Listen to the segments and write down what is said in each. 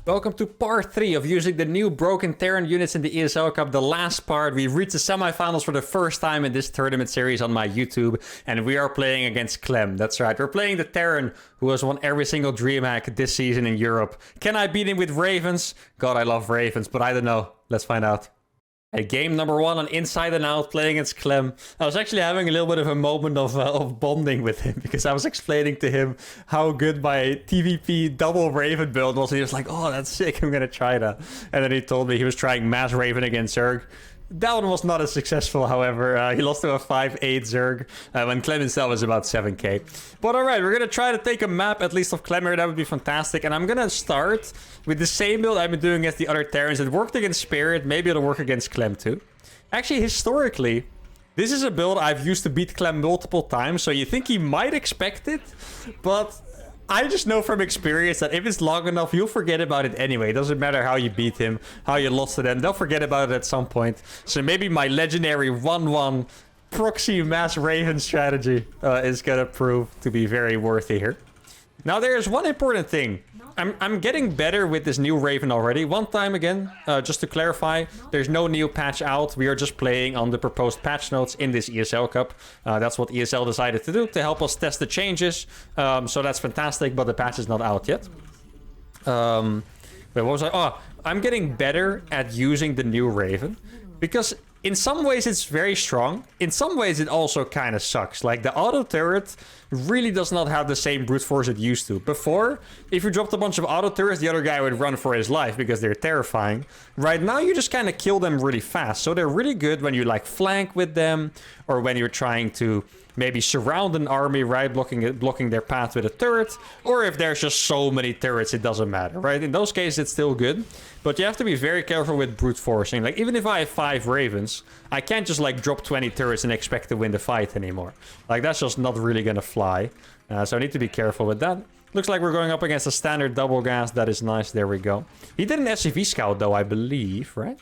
Welcome to part 3 of using the new broken Terran units in the ESL Cup. The last part, we reached the semifinals for the first time in this tournament series on my YouTube, and we are playing against Clem. That's right, we're playing the Terran who has won every single DreamHack this season in Europe. Can I beat him with Ravens? God, I love Ravens, but I don't know. Let's find out. At game number 1 on Inside and Out, playing against Clem. I was actually having a little bit of a moment of bonding with him, because I was explaining to him how good my TVP double Raven build was, and he was like, oh, that's sick, I'm gonna try that. And then he told me he was trying Mass Raven against Zerg. That one was not as successful, however. He lost to a 5-8 Zerg, when Clem himself is about 7k. But alright, we're going to try to take a map, at least of Clem here. That would be fantastic. And I'm going to start with the same build I've been doing against the other Terrans. It worked against Spirit. Maybe it'll work against Clem too. Actually, historically, this is a build I've used to beat Clem multiple times. So you think he might expect it, but I just know from experience that if it's long enough, you'll forget about it anyway. It doesn't matter how you beat him, how you lost to them. They'll forget about it at some point. So maybe my legendary 1-1 proxy mass Raven strategy is going to prove to be very worthy here. Now, there is one important thing. I'm getting better with this new Raven already. One time again, just to clarify, there's no new patch out. We are just playing on the proposed patch notes in this ESL Cup. That's what ESL decided to do, to help us test the changes. So that's fantastic, but the patch is not out yet. Wait, what was I? Oh, I'm getting better at using the new Raven, because in some ways it's very strong. In some ways it also kind of sucks. Like, the auto turret really does not have the same brute force it used to. Before, if you dropped a bunch of auto turrets, the other guy would run for his life because they're terrifying. Right now, you just kind of kill them really fast. So they're really good when you like flank with them, or when you're trying to maybe surround an army, right? Blocking their path with a turret. Or if there's just so many turrets, it doesn't matter, right? In those cases, it's still good. But you have to be very careful with brute forcing. Like, even if I have 5 Ravens, I can't just like drop 20 turrets and expect to win the fight anymore. Like, that's just not really gonna fly. So I need to be careful with that. Looks like we're going up against a standard double gas. That is nice. There we go. He did an SCV scout though, I believe, right?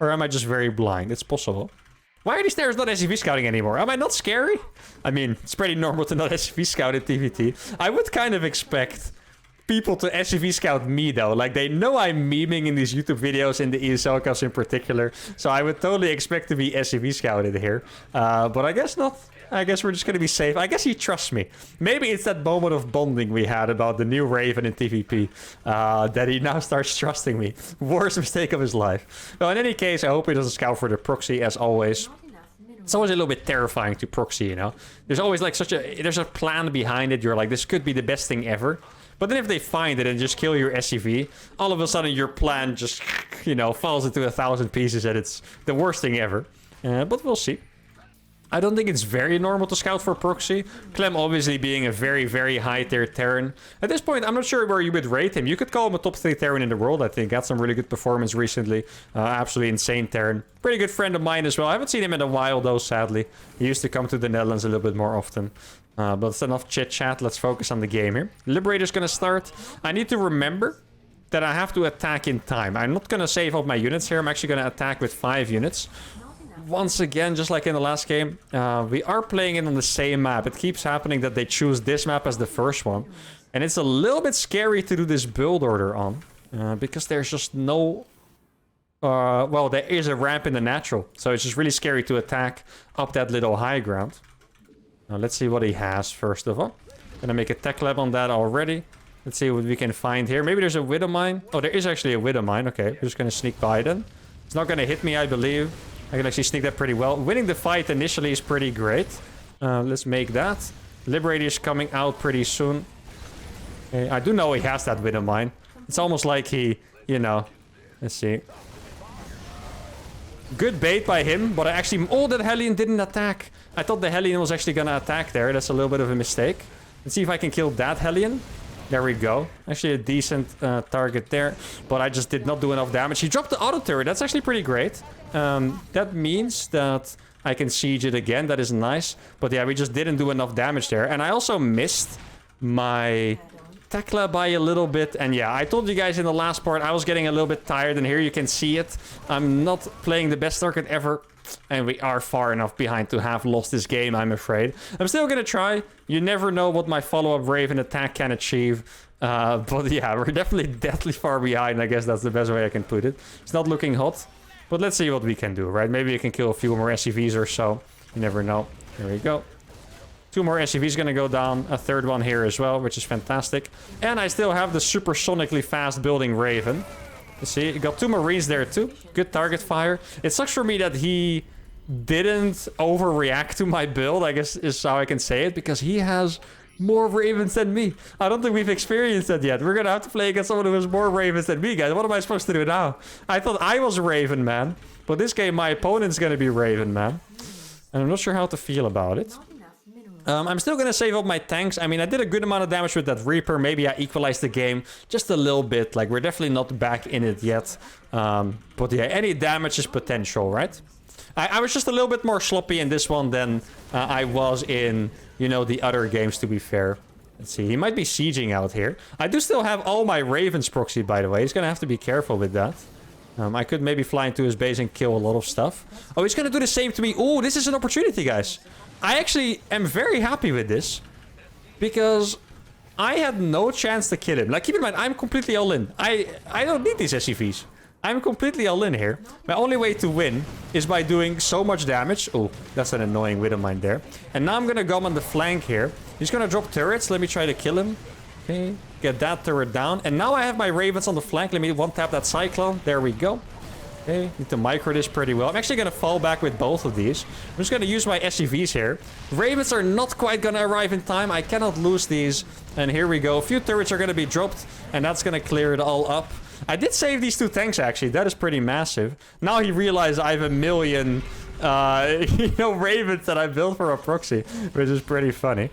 Or am I just very blind? It's possible. Why are these Terrans not SCV scouting anymore? Am I not scary? I mean, it's pretty normal to not SCV scout in TVT. I would kind of expect people to SCV scout me though. Like, they know I'm memeing in these YouTube videos, in the ESL Cups in particular. So I would totally expect to be SCV scouted here. But I guess not. I guess we're just going to be safe. I guess he trusts me. Maybe it's that moment of bonding we had about the new Raven in TVP. That he now starts trusting me. Worst mistake of his life. Well, in any case, I hope he doesn't scout for the proxy as always. It's always a little bit terrifying to proxy, you know? There's always like there's a plan behind it. You're like, this could be the best thing ever. But then if they find it and just kill your SCV, all of a sudden your plan just, you know, falls into 1,000 pieces, and it's the worst thing ever. But we'll see. I don't think it's very normal to scout for proxy. Clem obviously being a very, very high tier Terran. At this point, I'm not sure where you would rate him. You could call him a top 3 Terran in the world, I think. Got some really good performance recently. Absolutely insane Terran. Pretty good friend of mine as well. I haven't seen him in a while though, sadly. He used to come to the Netherlands a little bit more often. But it's enough chit chat. Let's focus on the game here. Liberator's gonna start. I need to remember that I have to attack in time. I'm not gonna save up my units here. I'm actually gonna attack with 5 units. Once again, just like in the last game, we are playing it on the same map. It keeps happening that they choose this map as the first one. And it's a little bit scary to do this build order on. Because there's just no... well, there is a ramp in the natural. So it's just really scary to attack up that little high ground. Now let's see what he has first of all. Gonna make a tech lab on that already. Let's see what we can find here. Maybe there's a Widow Mine. Oh, there is actually a Widow Mine. Okay, we're just gonna sneak by then. It's not gonna hit me, I believe. I can actually sneak that pretty well. Winning the fight initially is pretty great. Let's make that. Liberator is coming out pretty soon. Okay, I do know he has that Widow Mine. It's almost like he, you know... Let's see. Good bait by him, but I actually... Oh, that Hellion didn't attack. I thought the Hellion was actually gonna attack there. That's a little bit of a mistake. Let's see if I can kill that Hellion. There we go. Actually a decent target there. But I just did not do enough damage. He dropped the auto turret. That's actually pretty great. That means that I can siege it again. That is nice. But yeah, we just didn't do enough damage there. And I also missed my Tekla by a little bit. And yeah, I told you guys in the last part I was getting a little bit tired. And here you can see it. I'm not playing the best target ever. And we are far enough behind to have lost this game, I'm afraid. I'm still gonna try. You never know what my follow-up Raven attack can achieve. But yeah, we're definitely deathly far behind. I guess that's the best way I can put it. It's not looking hot. But let's see what we can do, right? Maybe we can kill a few more SCVs or so. You never know. There we go. 2 more SCVs gonna go down. A 3rd one here as well, which is fantastic. And I still have the supersonically fast building Raven. You see, you got 2 Marines there too. Good target fire. It sucks for me that he didn't overreact to my build, I guess is how I can say it, because he has more Ravens than me. I don't think we've experienced that yet. We're gonna have to play against someone who has more Ravens than me, guys. What am I supposed to do now? I thought I was Raven Man, but this game my opponent's gonna be Raven Man. And I'm not sure how to feel about it. I'm still gonna save up my tanks. I mean, I did a good amount of damage with that Reaper. Maybe I equalized the game just a little bit. Like, we're definitely not back in it yet. But yeah, any damage is potential, right? I was just a little bit more sloppy in this one than I was in, you know, the other games, to be fair. Let's see, he might be sieging out here. I do still have all my Ravens proxy, by the way. He's gonna have to be careful with that. I could maybe fly into his base and kill a lot of stuff. Oh, he's gonna do the same to me. Oh, this is an opportunity, guys. I actually am very happy with this. Because I had no chance to kill him. Like, keep in mind, I'm completely all in. I don't need these SCVs. I'm completely all in here. My only way to win is by doing so much damage. Oh, that's an annoying Widow Mine there. And now I'm gonna go on the flank here. He's gonna drop turrets. Let me try to kill him. Okay, get that turret down. And now I have my Ravens on the flank. Let me one-tap that Cyclone. There we go. Okay, need to micro this pretty well. I'm actually gonna fall back with both of these. I'm just gonna use my SCVs here. Ravens are not quite gonna arrive in time. I cannot lose these. And here we go. A few turrets are gonna be dropped. And that's gonna clear it all up. I did save these 2 tanks, actually. That is pretty massive. Now he realized I have a million, you know, Ravens that I built for a proxy, which is pretty funny.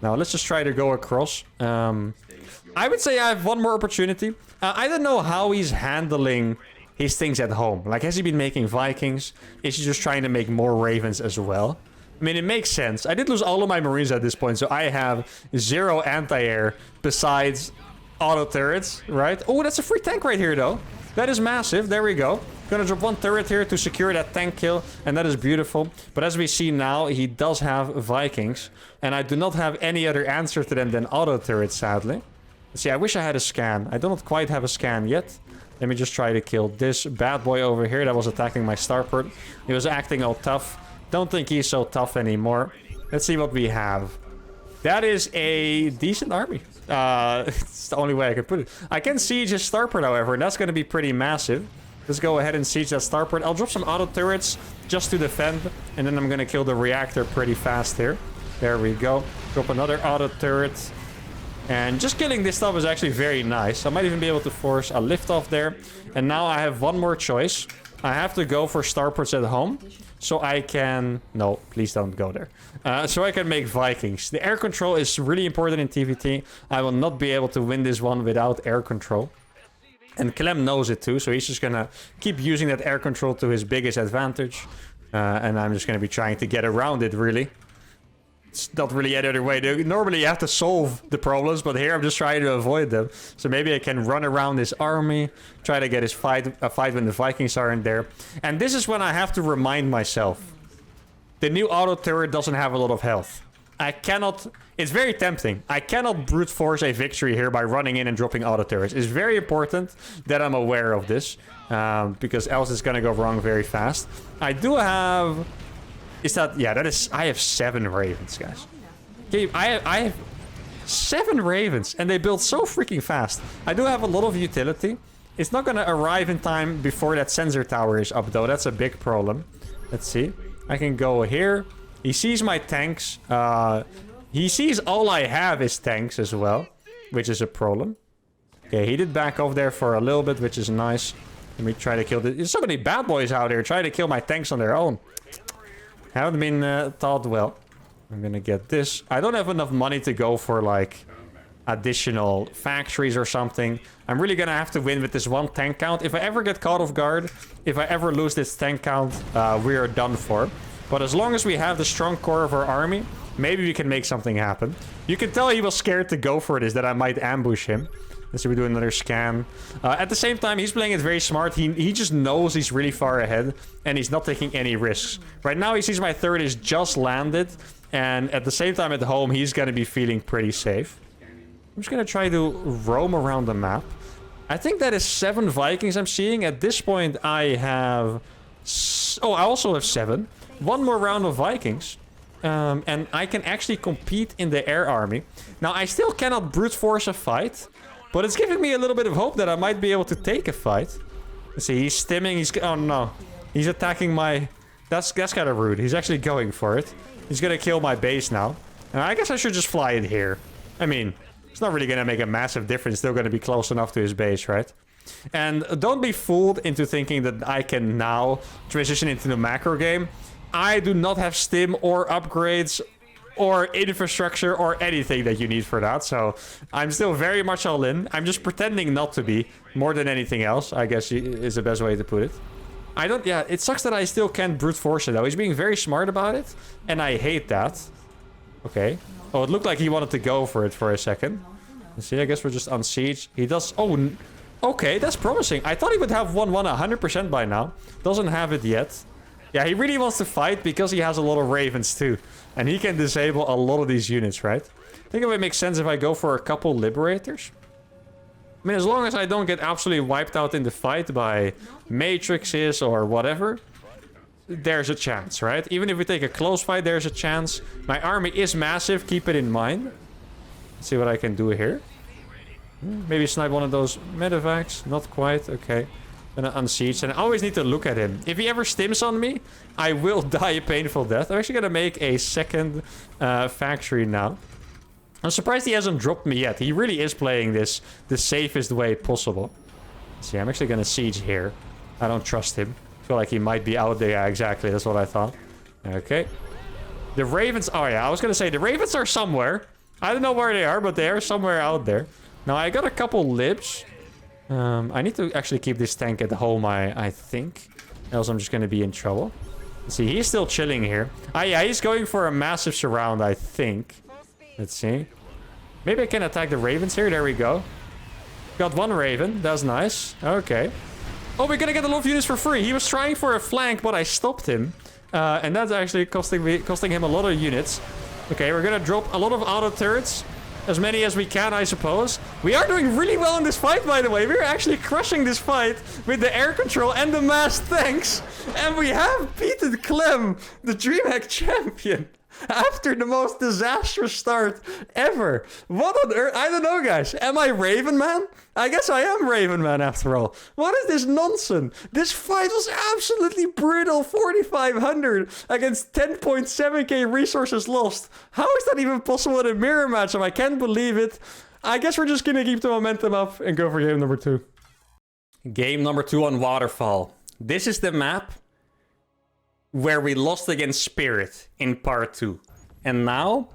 Now, let's just try to go across. I would say I have one more opportunity. I don't know how he's handling his things at home. Like, has he been making Vikings? Is he just trying to make more Ravens as well? I mean, it makes sense. I did lose all of my Marines at this point, so I have 0 anti-air besides auto turrets, right? Oh, that's a free tank right here, though. That is massive. There we go. Gonna drop 1 turret here to secure that tank kill, and that is beautiful. But as we see now, he does have Vikings, and I do not have any other answer to them than auto turrets, sadly. See, I wish I had a scan. I do not quite have a scan yet. Let me just try to kill this bad boy over here that was attacking my starport. He was acting all tough. Don't think he's so tough anymore. Let's see what we have. That is a decent army. It's the only way I can put it. I can siege his starport, however, and that's going to be pretty massive. Let's go ahead and siege that starport. I'll drop some auto turrets just to defend, and then I'm going to kill the reactor pretty fast here. There we go. Drop another auto turret. And just killing this stuff is actually very nice. I might even be able to force a lift off there. And now I have one more choice. I have to go for starports at home. So I can... No, please don't go there. So I can make Vikings. The air control is really important in TVT. I will not be able to win this one without air control. And Clem knows it too. So he's just gonna keep using that air control to his biggest advantage. And I'm just gonna be trying to get around it, really. It's not really any other way. Normally you have to solve the problems, but here I'm just trying to avoid them. So maybe I can run around this army, try to get a fight when the Vikings aren't there. And this is when I have to remind myself. The new auto turret doesn't have a lot of health. I cannot... It's very tempting. I cannot brute force a victory here by running in and dropping auto turrets. It's very important that I'm aware of this. Because else it's gonna go wrong very fast. I do have... Is that... Yeah, that is... I have 7 Ravens, guys. Okay, I have 7 Ravens. And they build so freaking fast. I do have a lot of utility. It's not gonna arrive in time before that sensor tower is up, though. That's a big problem. Let's see. I can go here. He sees my tanks. He sees all I have is tanks as well. Which is a problem. Okay, he did back off there for a little bit, which is nice. Let me try to kill this. There's so many bad boys out here trying to kill my tanks on their own. Haven't been thought well. I'm gonna get this. I don't have enough money to go for, like, additional factories or something. I'm really gonna have to win with this 1 tank count. If I ever get caught off guard, if I ever lose this tank count, we are done for. But as long as we have the strong core of our army, maybe we can make something happen. You can tell he was scared to go for this, that I might ambush him. Let's see, we do another scan. At the same time, he's playing it very smart. He just knows he's really far ahead, and he's not taking any risks. Right now, he sees my third is just landed, and at the same time at home, he's going to be feeling pretty safe. I'm just going to try to roam around the map. I think that is 7 Vikings I'm seeing. At this point, I have... Oh, I also have 7. One more round of Vikings. And I can actually compete in the air army. Now, I still cannot brute force a fight, but it's giving me a little bit of hope that I might be able to take a fight. Let's see, he's stimming. Oh, no. He's attacking my... That's kind of rude. He's actually going for it. He's going to kill my base now. And I guess I should just fly it here. I mean, it's not really going to make a massive difference. It's still going to be close enough to his base, right? And don't be fooled into thinking that I can now transition into the macro game. I do not have stim or upgrades or infrastructure or anything that you need for that. So I'm still very much all in. I'm just pretending not to be more than anything else, I guess is the best way to put it. Yeah, it sucks that I still can't brute force it though. He's being very smart about it, and I hate that. Okay. Oh, it looked like he wanted to go for it for a second. Let's see, I guess we're just on siege. He does... Oh, okay, that's promising. I thought he would have 1-1 100% by now. Doesn't have it yet. Yeah, he really wants to fight because he has a lot of ravens too. And he can disable a lot of these units, right? I think it would make sense if I go for a couple liberators. I mean, as long as I don't get absolutely wiped out in the fight by matrices or whatever, there's a chance, right? Even if we take a close fight, there's a chance. My army is massive, keep it in mind. Let's see what I can do here. Maybe snipe one of those medevacs. Not quite, okay. Gonna unsiege, and I always need to look at him. If he ever stims on me, I will die a painful death. I'm actually gonna make a second factory now. I'm surprised he hasn't dropped me yet. He really is playing this the safest way possible. See, I'm actually gonna siege here. I don't trust him. I feel like he might be out there. Yeah, exactly, that's what I thought. Okay. The ravens... Oh yeah, I was gonna say, the ravens are somewhere. I don't know where they are, but they are somewhere out there. Now, I got a couple libs. I need to actually keep this tank at home, I think. Else I'm just going to be in trouble. Let's see, he's still chilling here. Ah, yeah, he's going for a massive surround, I think. Let's see. Maybe I can attack the ravens here. There we go. Got one raven. That's nice. Okay. Oh, we're going to get a lot of units for free. He was trying for a flank, but I stopped him. And that's actually costing him a lot of units. Okay, we're going to drop a lot of auto turrets. As many as we can, I suppose. We are doing really well in this fight, by the way. We're actually crushing this fight with the air control and the massed tanks. And we have beaten Clem, the DreamHack champion, after the most disastrous start ever. What on earth? I don't know, guys. Am I Raven Man? I guess I am Raven Man after all. What is this nonsense? This fight was absolutely brutal. 4,500 against 10.7k resources lost. How is that even possible in a mirror match? I can't believe it. I guess we're just going to keep the momentum up and go for game number 2. Game number 2 on Waterfall. This is the map where we lost against Spirit in part 2. And now,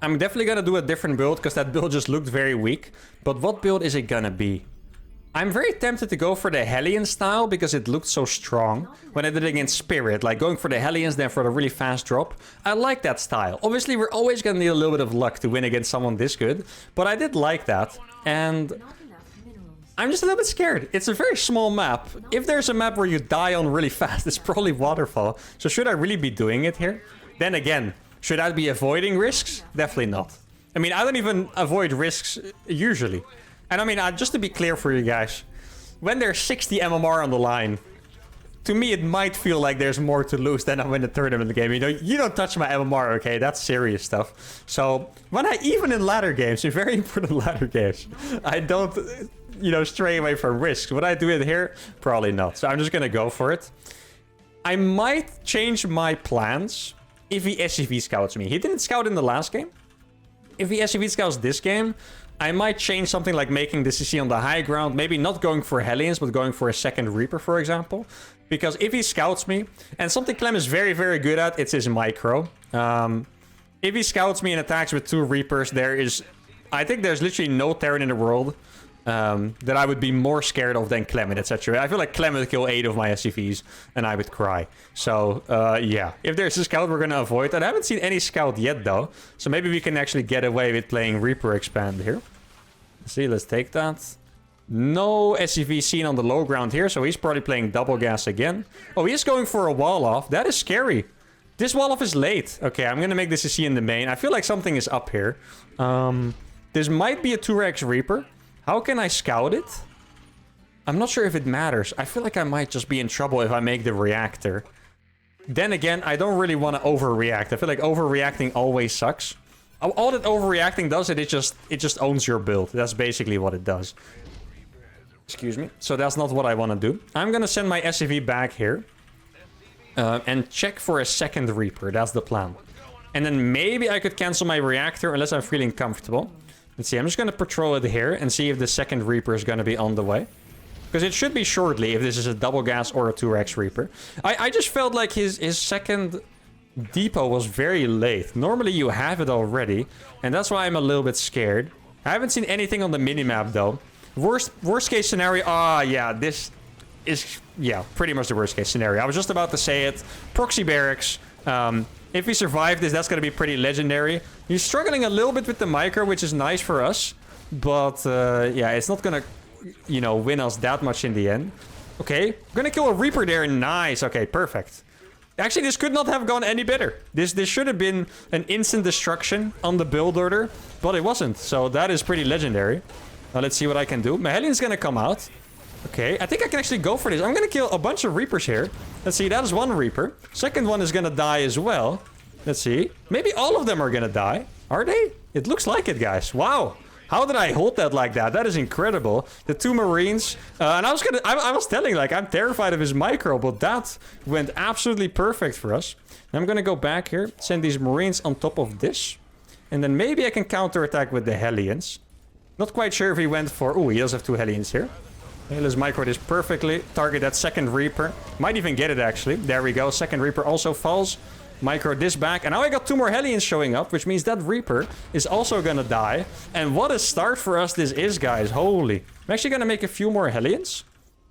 I'm definitely gonna do a different build, because that build just looked very weak. But what build is it gonna be? I'm very tempted to go for the Hellion style, because it looked so strong when I did it against Spirit. Like, going for the Hellions, then for the really fast drop. I like that style. Obviously, we're always gonna need a little bit of luck to win against someone this good. But I did like that. And I'm just a little bit scared. It's a very small map. If there's a map where you die on really fast, it's probably Waterfall. So should I really be doing it here? Then again, should I be avoiding risks? Definitely not. I mean, I don't even avoid risks usually. And I mean, just to be clear for you guys, when there's 60 MMR on the line, to me it might feel like there's more to lose than I win a tournament game. You know, you don't touch my MMR, okay? That's serious stuff. So when even in ladder games, in very important ladder games, I don't... you know, stray away from risks. Would I do it here? Probably not. So I'm just gonna go for it. I might change my plans if he SCV scouts me. He didn't scout in the last game. If he SCV scouts this game, I might change something like making the CC on the high ground. Maybe not going for Hellions, but going for a second Reaper, for example. Because if he scouts me, and something Clem is very, very good at, it's his micro. If he scouts me and attacks with 2 Reapers, I think there's literally no Terran in the world that I would be more scared of than Clem in that situation. I feel like Clem would kill 8 of my SCVs and I would cry. So, yeah. If there's a scout, we're going to avoid that. I haven't seen any scout yet, though. So maybe we can actually get away with playing Reaper Expand here. See, let's take that. No SCV seen on the low ground here, so he's probably playing double gas again. Oh, he's going for a wall off. That is scary. This wall off is late. Okay, I'm gonna make this CC in the main. I feel like something is up here. This might be a 2x Reaper. How can I scout it? I'm not sure if it matters. I feel like I might just be in trouble if I make the reactor. Then again, I don't really want to overreact. I feel like overreacting always sucks. All that overreacting does, it just owns your build. That's basically what it does. Excuse me. So that's not what I want to do. I'm going to send my SCV back here. And check for a second Reaper. That's the plan. And then maybe I could cancel my reactor unless I'm feeling comfortable. Let's see. I'm just going to patrol it here and see if the second Reaper is going to be on the way. Because it should be shortly if this is a double gas or a 2x Reaper. I just felt like his second depot was very late. Normally you have it already. And that's why I'm a little bit scared. I haven't seen anything on the minimap though. Worst case scenario. Yeah, this is, yeah, pretty much the worst case scenario. I was just about to say it. Proxy barracks. If we survive this, that's going to be pretty legendary. He's struggling a little bit with the micro, which is nice for us. But, yeah, it's not going to, you know, win us that much in the end. Okay, we're going to kill a Reaper there. Nice. Okay, perfect. Actually, this could not have gone any better. This should have been an instant destruction on the build order, but it wasn't. So that is pretty legendary. Now let's see what I can do. My Hellion's going to come out. Okay, I think I can actually go for this. I'm going to kill a bunch of Reapers here. Let's see, that is one Reaper. Second one is going to die as well. Let's see. Maybe all of them are going to die. Are they? It looks like it, guys. Wow. How did I hold that like that? That is incredible. The two Marines. And I was telling, like, I'm terrified of his micro, but that went absolutely perfect for us. I'm going to go back here, send these Marines on top of this. And then maybe I can counterattack with the Hellions. Not quite sure if he went for... Oh, he does have two Hellions here. Okay, let's micro this perfectly. Target that second Reaper. Might even get it, actually. There we go. Second Reaper also falls. Micro this back. And now I got two more Hellions showing up, which means that Reaper is also gonna die. And what a start for us this is, guys. Holy. I'm actually gonna make a few more Hellions.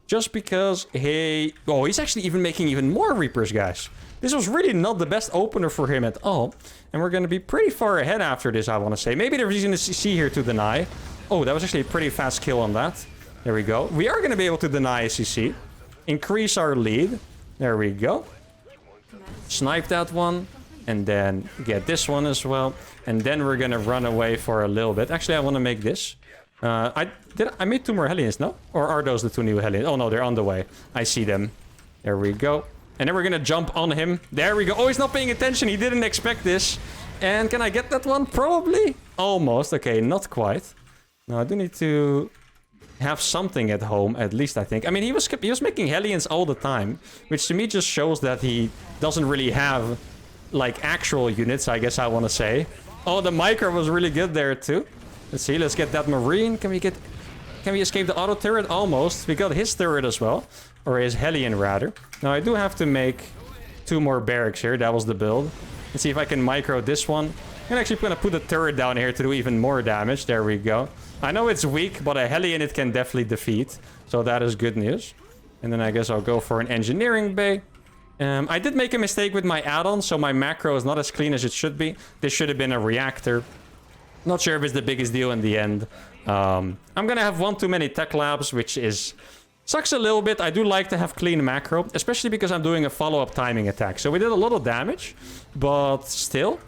Just because he... Oh, he's actually even making even more Reapers, guys. This was really not the best opener for him at all. And we're gonna be pretty far ahead after this, I want to say. Maybe there's reason to CC here to deny. Oh, that was actually a pretty fast kill on that. There we go. We are going to be able to deny a CC. Increase our lead. There we go. Snipe that one. And then get this one as well. And then we're going to run away for a little bit. Actually, I want to make this. I made two more Hellions, no? Or are those the two new Hellions? Oh, no, they're on the way. I see them. There we go. And then we're going to jump on him. There we go. Oh, he's not paying attention. He didn't expect this. And can I get that one? Probably. Almost. Okay, not quite. Now, I do need to have something at home, at least, I think. I mean, he was making Hellions all the time, which to me just shows that he doesn't really have, like, actual units, I guess I want to say. Oh, the micro was really good there, too. Let's see, let's get that Marine. Can we escape the auto turret? Almost. We got his turret as well. Or his Hellion, rather. Now, I do have to make two more barracks here. That was the build. Let's see if I can micro this one. I'm actually going to put a turret down here to do even more damage. There we go. I know it's weak, but a Hellion it can definitely defeat. So that is good news. And then I guess I'll go for an engineering bay. I did make a mistake with my add-on, so my macro is not as clean as it should be. This should have been a reactor. Not sure if it's the biggest deal in the end. I'm going to have one too many tech labs, which is... Sucks a little bit. I do like to have clean macro, especially because I'm doing a follow-up timing attack. So we did a lot of damage, but still...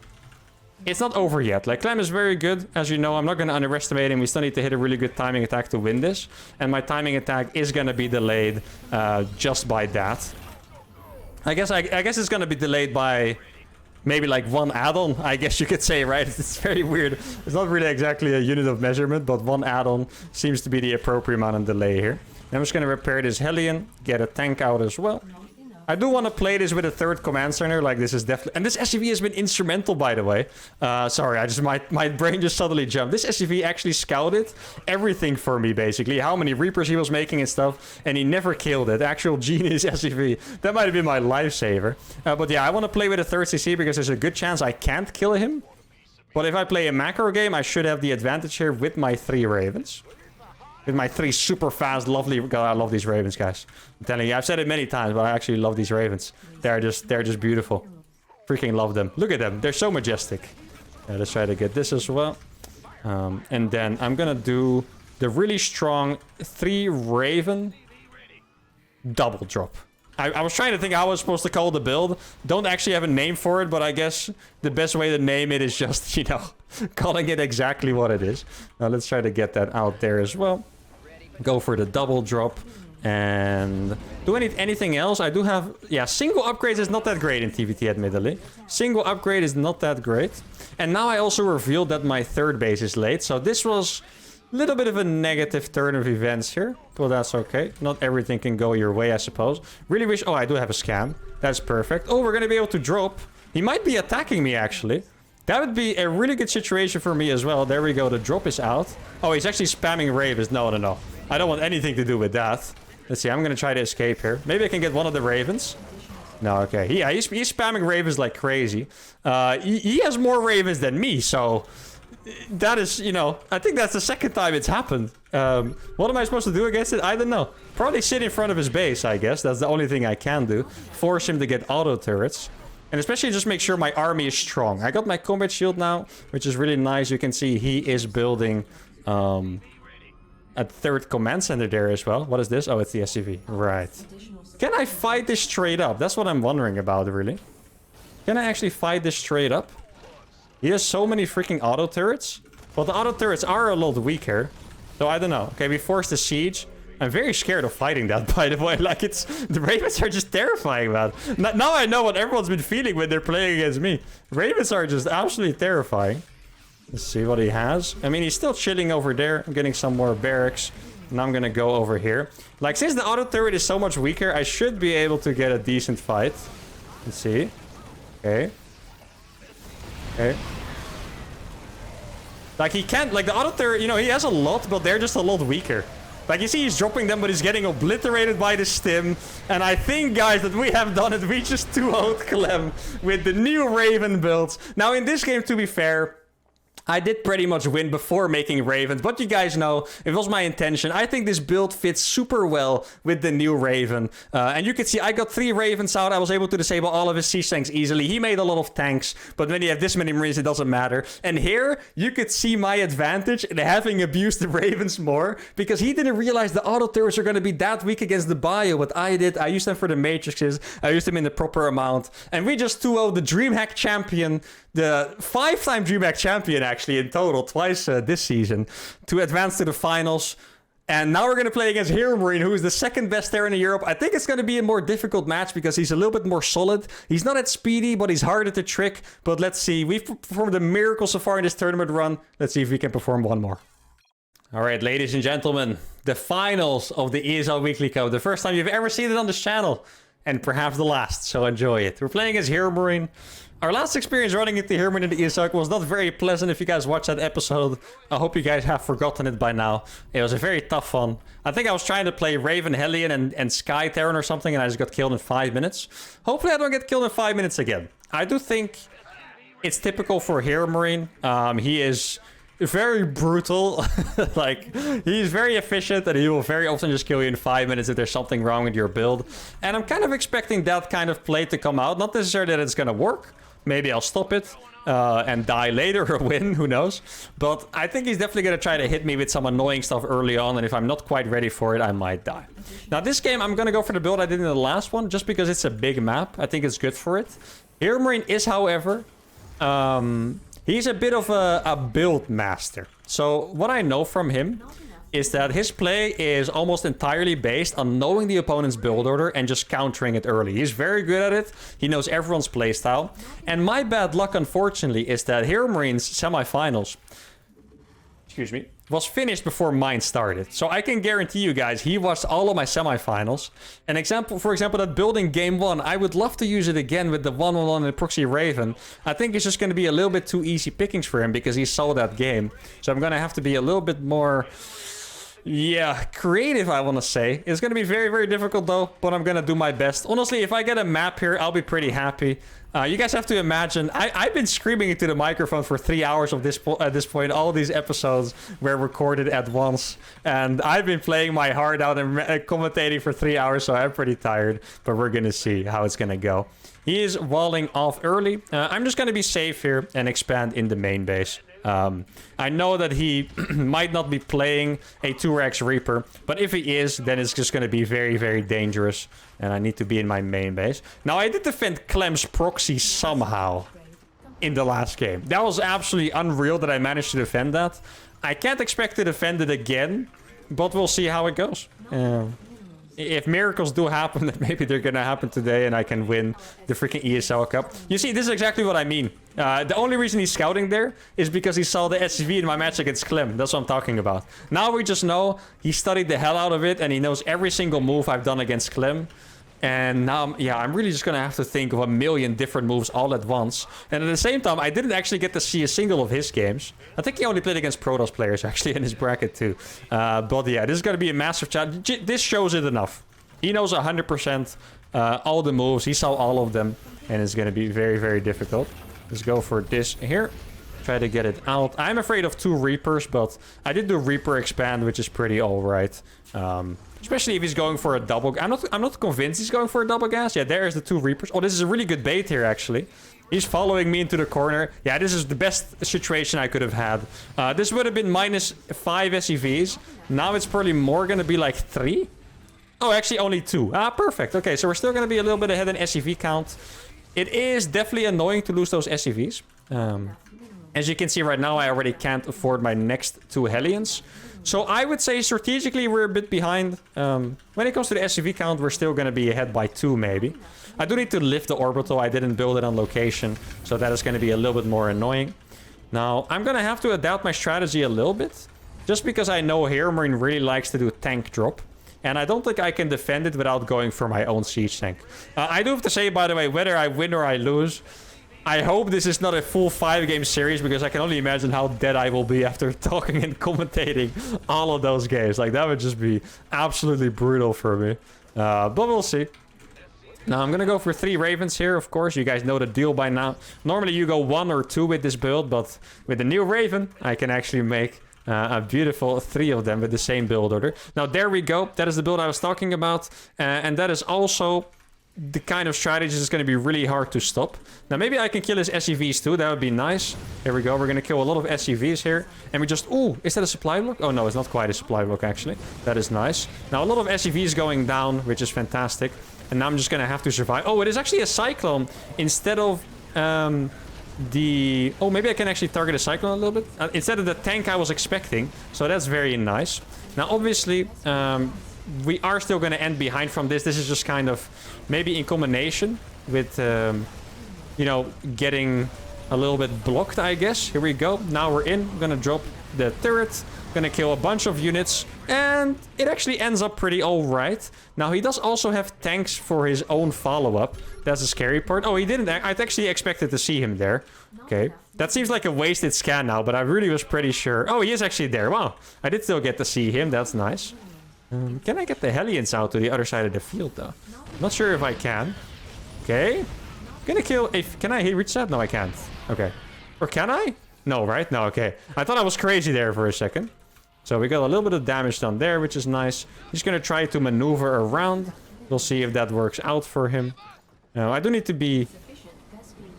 It's not over yet. Like, Clem is very good. As you know, I'm not going to underestimate him. We still need to hit a really good timing attack to win this. And my timing attack is going to be delayed just by that. I guess it's going to be delayed by maybe like one add-on, I guess you could say, right? It's very weird. It's not really exactly a unit of measurement, but one add-on seems to be the appropriate amount of delay here. I'm just going to repair this Hellion, get a tank out as well. I do want to play this with a third command center. Like, this is definitely... And this SCV has been instrumental, by the way. Sorry, my brain just suddenly jumped. This SCV actually scouted everything for me, basically. How many Reapers he was making and stuff. And he never killed it. Actual genius SCV. That might have been my lifesaver. But yeah, I want to play with a third CC because there's a good chance I can't kill him. But if I play a macro game, I should have the advantage here with my 3 Ravens. With my 3 super fast, lovely... God, I love these Ravens, guys. I'm telling you, I've said it many times, but I actually love these Ravens. They're just beautiful. Freaking love them. Look at them. They're so majestic. Let's try to get this as well. And then I'm gonna do the really strong 3 Raven double drop. I was trying to think how I was supposed to call the build. Don't actually have a name for it, but I guess the best way to name it is just, you know, calling it exactly what it is. Now let's try to get that out there as well. Go for the double drop. And do I need anything else? I do have... Yeah, single upgrades is not that great in TVT, admittedly. Single upgrade is not that great. And now I also revealed that my 3rd base is late. So this was a little bit of a negative turn of events here. Well, that's okay. Not everything can go your way, I suppose. Really wish... Oh, I do have a scan. That's perfect. Oh, we're going to be able to drop. He might be attacking me, actually. That would be a really good situation for me as well. There we go. The drop is out. Oh, he's actually spamming Ravens. No, no, no. I don't want anything to do with that. Let's see, I'm gonna try to escape here. Maybe I can get one of the Ravens. No, okay. Yeah, he's spamming Ravens like crazy. He has more Ravens than me, so... That is, you know... I think that's the 2nd time it's happened. What am I supposed to do against it? I don't know. Probably sit in front of his base, I guess. That's the only thing I can do. Force him to get auto turrets. And especially just make sure my army is strong. I got my combat shield now, which is really nice. You can see he is building... a 3rd command center there as well. What is this? Oh, it's the SCV. Right. Can I fight this straight up? That's what I'm wondering about, really. Can I actually fight this straight up? He has so many freaking auto turrets. Well, the auto turrets are a lot weaker. So I don't know. Okay, we forced the siege. I'm very scared of fighting that, by the way. Like, it's... The Ravens are just terrifying, man. Now I know what everyone's been feeling when they're playing against me. Ravens are just absolutely terrifying. Let's see what he has. I mean, he's still chilling over there. I'm getting some more barracks. And I'm gonna go over here. Like, since the auto turret is so much weaker, I should be able to get a decent fight. Let's see. Okay. Okay. Like, he can't... Like, the auto turret, you know, he has a lot, but they're just a lot weaker. Like, you see he's dropping them, but he's getting obliterated by the stim. And I think, guys, that we have done it. We just 2-0'd Clem with the new Raven builds. Now, in this game, to be fair... I did pretty much win before making Ravens, but you guys know, it was my intention. I think this build fits super well with the new Raven. And you can see I got 3 Ravens out. I was able to disable all of his siege tanks easily. He made a lot of tanks, but when you have this many Marines, it doesn't matter. And here, you could see my advantage in having abused the Ravens more, because he didn't realize the auto turrets are going to be that weak against the bio. What I did, I used them for the matrices. I used them in the proper amount. And we just 2-0 the DreamHack champion, the 5-time DreamHack champion, actually, in total, twice this season, to advance to the finals. And now we're going to play against Hero Marine, who is the 2nd best Terran in Europe. I think it's going to be a more difficult match because he's a little bit more solid. He's not as speedy, but he's harder to trick. But let's see. We've performed a miracle so far in this tournament run. Let's see if we can perform one more. All right, ladies and gentlemen, the finals of the ESL Weekly Cup. The first time you've ever seen it on this channel, and perhaps the last, so enjoy it. We're playing as Hero Marine. Our last experience running into Hero Marine in the ESL was not very pleasant. If you guys watched that episode, I hope you guys have forgotten it by now. It was a very tough one. I think I was trying to play Raven Hellion and Sky Terran or something, and I just got killed in 5 minutes. Hopefully I don't get killed in 5 minutes again. I do think it's typical for Hero Marine. He is very brutal. Like, he's very efficient, and he will very often just kill you in 5 minutes if there's something wrong with your build. And I'm kind of expecting that kind of play to come out. Not necessarily that it's gonna work. Maybe I'll stop it and die later or win, who knows. But I think he's definitely going to try to hit me with some annoying stuff early on, and if I'm not quite ready for it, I might die. Now this game, I'm going to go for the build I did in the last one, just because it's a big map. I think it's good for it. Hero Marine is, however, he's a bit of a build master. So what I know from him is that his play is almost entirely based on knowing the opponent's build order and just countering it early. He's very good at it. He knows everyone's playstyle. And my bad luck, unfortunately, is that Hero Marine's semifinals, excuse me, was finished before mine started. So I can guarantee you guys, he watched all of my semifinals. For example, that building game 1, I would love to use it again with the 1-1-1 and Proxy Raven. I think it's just going to be a little bit too easy pickings for him because he saw that game. So I'm going to have to be a little bit more... yeah, creative, I want to say. It's going to be very, very difficult, though, but I'm going to do my best. Honestly, if I get a map here, I'll be pretty happy. You guys have to imagine, I've been screaming into the microphone for 3 hours of this at this point. All these episodes were recorded at once. And I've been playing my heart out and commentating for 3 hours, so I'm pretty tired. But we're going to see how it's going to go. He is walling off early. I'm just going to be safe here and expand in the main base. I know that he might not be playing a 2x Reaper, but if he is, then it's just going to be very, very dangerous. And I need to be in my main base. Now, I did defend Clem's proxy somehow in the last game. That was absolutely unreal that I managed to defend that. I can't expect to defend it again, but we'll see how it goes. If miracles do happen, then maybe they're gonna happen today and I can win the freaking ESL Cup. You see, this is exactly what I mean. The only reason he's scouting there is because he saw the SCV in my match against Clem. That's what I'm talking about. Now we just know he studied the hell out of it and he knows every single move I've done against Clem. And now, yeah, I'm really just gonna have to think of a million different moves all at once. And at the same time, I didn't actually get to see a single of his games. I think he only played against Protoss players, actually, in his bracket, too. But yeah, this is gonna be a massive challenge. This shows it enough. He knows 100% all the moves. He saw all of them. And it's gonna be very, very difficult. Let's go for this here. Try to get it out. I'm afraid of 2 Reapers, but I did do Reaper expand, which is pretty alright. Especially if he's going for a double... I'm not convinced he's going for a double gas. Yeah, there's the 2 Reapers. Oh, this is a really good bait here, actually. He's following me into the corner. Yeah, this is the best situation I could have had. This would have been minus 5 SEVs. Now it's probably more going to be like 3. Oh, actually only 2. Ah, perfect. Okay, so we're still going to be a little bit ahead in SEV count. It is definitely annoying to lose those SEVs. As you can see right now, I already can't afford my next 2 Hellions. So I would say strategically we're a bit behind. When it comes to the SCV count, we're still going to be ahead by 2 maybe. I do need to lift the orbital. I didn't build it on location. So that is going to be a little bit more annoying. Now, I'm going to have to adapt my strategy a little bit. Just because I know Hero Marine really likes to do tank drop. And I don't think I can defend it without going for my own siege tank. I do have to say, by the way, whether I win or I lose... I hope this is not a full 5-game series, because I can only imagine how dead I will be after talking and commentating all of those games. Like, that would just be absolutely brutal for me. But we'll see. Now, I'm going to go for 3 Ravens here, of course. You guys know the deal by now. Normally, you go 1 or 2 with this build, but with the new Raven, I can actually make a beautiful 3 of them with the same build order. Now, there we go. That is the build I was talking about. And that is also... the kind of strategy is going to be really hard to stop. Now, maybe I can kill his SCVs too. That would be nice. Here we go. We're going to kill a lot of SCVs here. And we just... Ooh, is that a supply block? Oh, no, it's not quite a supply block, actually. That is nice. Now, a lot of SCVs going down, which is fantastic. And now I'm just going to have to survive. Oh, it is actually a Cyclone instead of the... Oh, maybe I can actually target a Cyclone a little bit. Instead of the tank I was expecting. So that's very nice. Now, obviously... we are still going to end behind from this. This is just kind of maybe in combination with, you know, getting a little bit blocked, I guess. Here we go. Now we're in. I'm going to drop the turret. Going to kill a bunch of units. And it actually ends up pretty all right. Now, he does also have tanks for his own follow-up. That's the scary part. Oh, he didn't. I'd actually expected to see him there. Okay. That seems like a wasted scan now, but I really was pretty sure. Oh, he is actually there. Wow. I did still get to see him. That's nice. Can I get the Hellions out to the other side of the field, though? Not sure if I can. Okay. Gonna kill a... Can I reach that? No, I can't. Okay. Or can I? No, right? No, okay. I thought I was crazy there for a second. So we got a little bit of damage done there, which is nice. He's gonna try to maneuver around. We'll see if that works out for him. I do need to be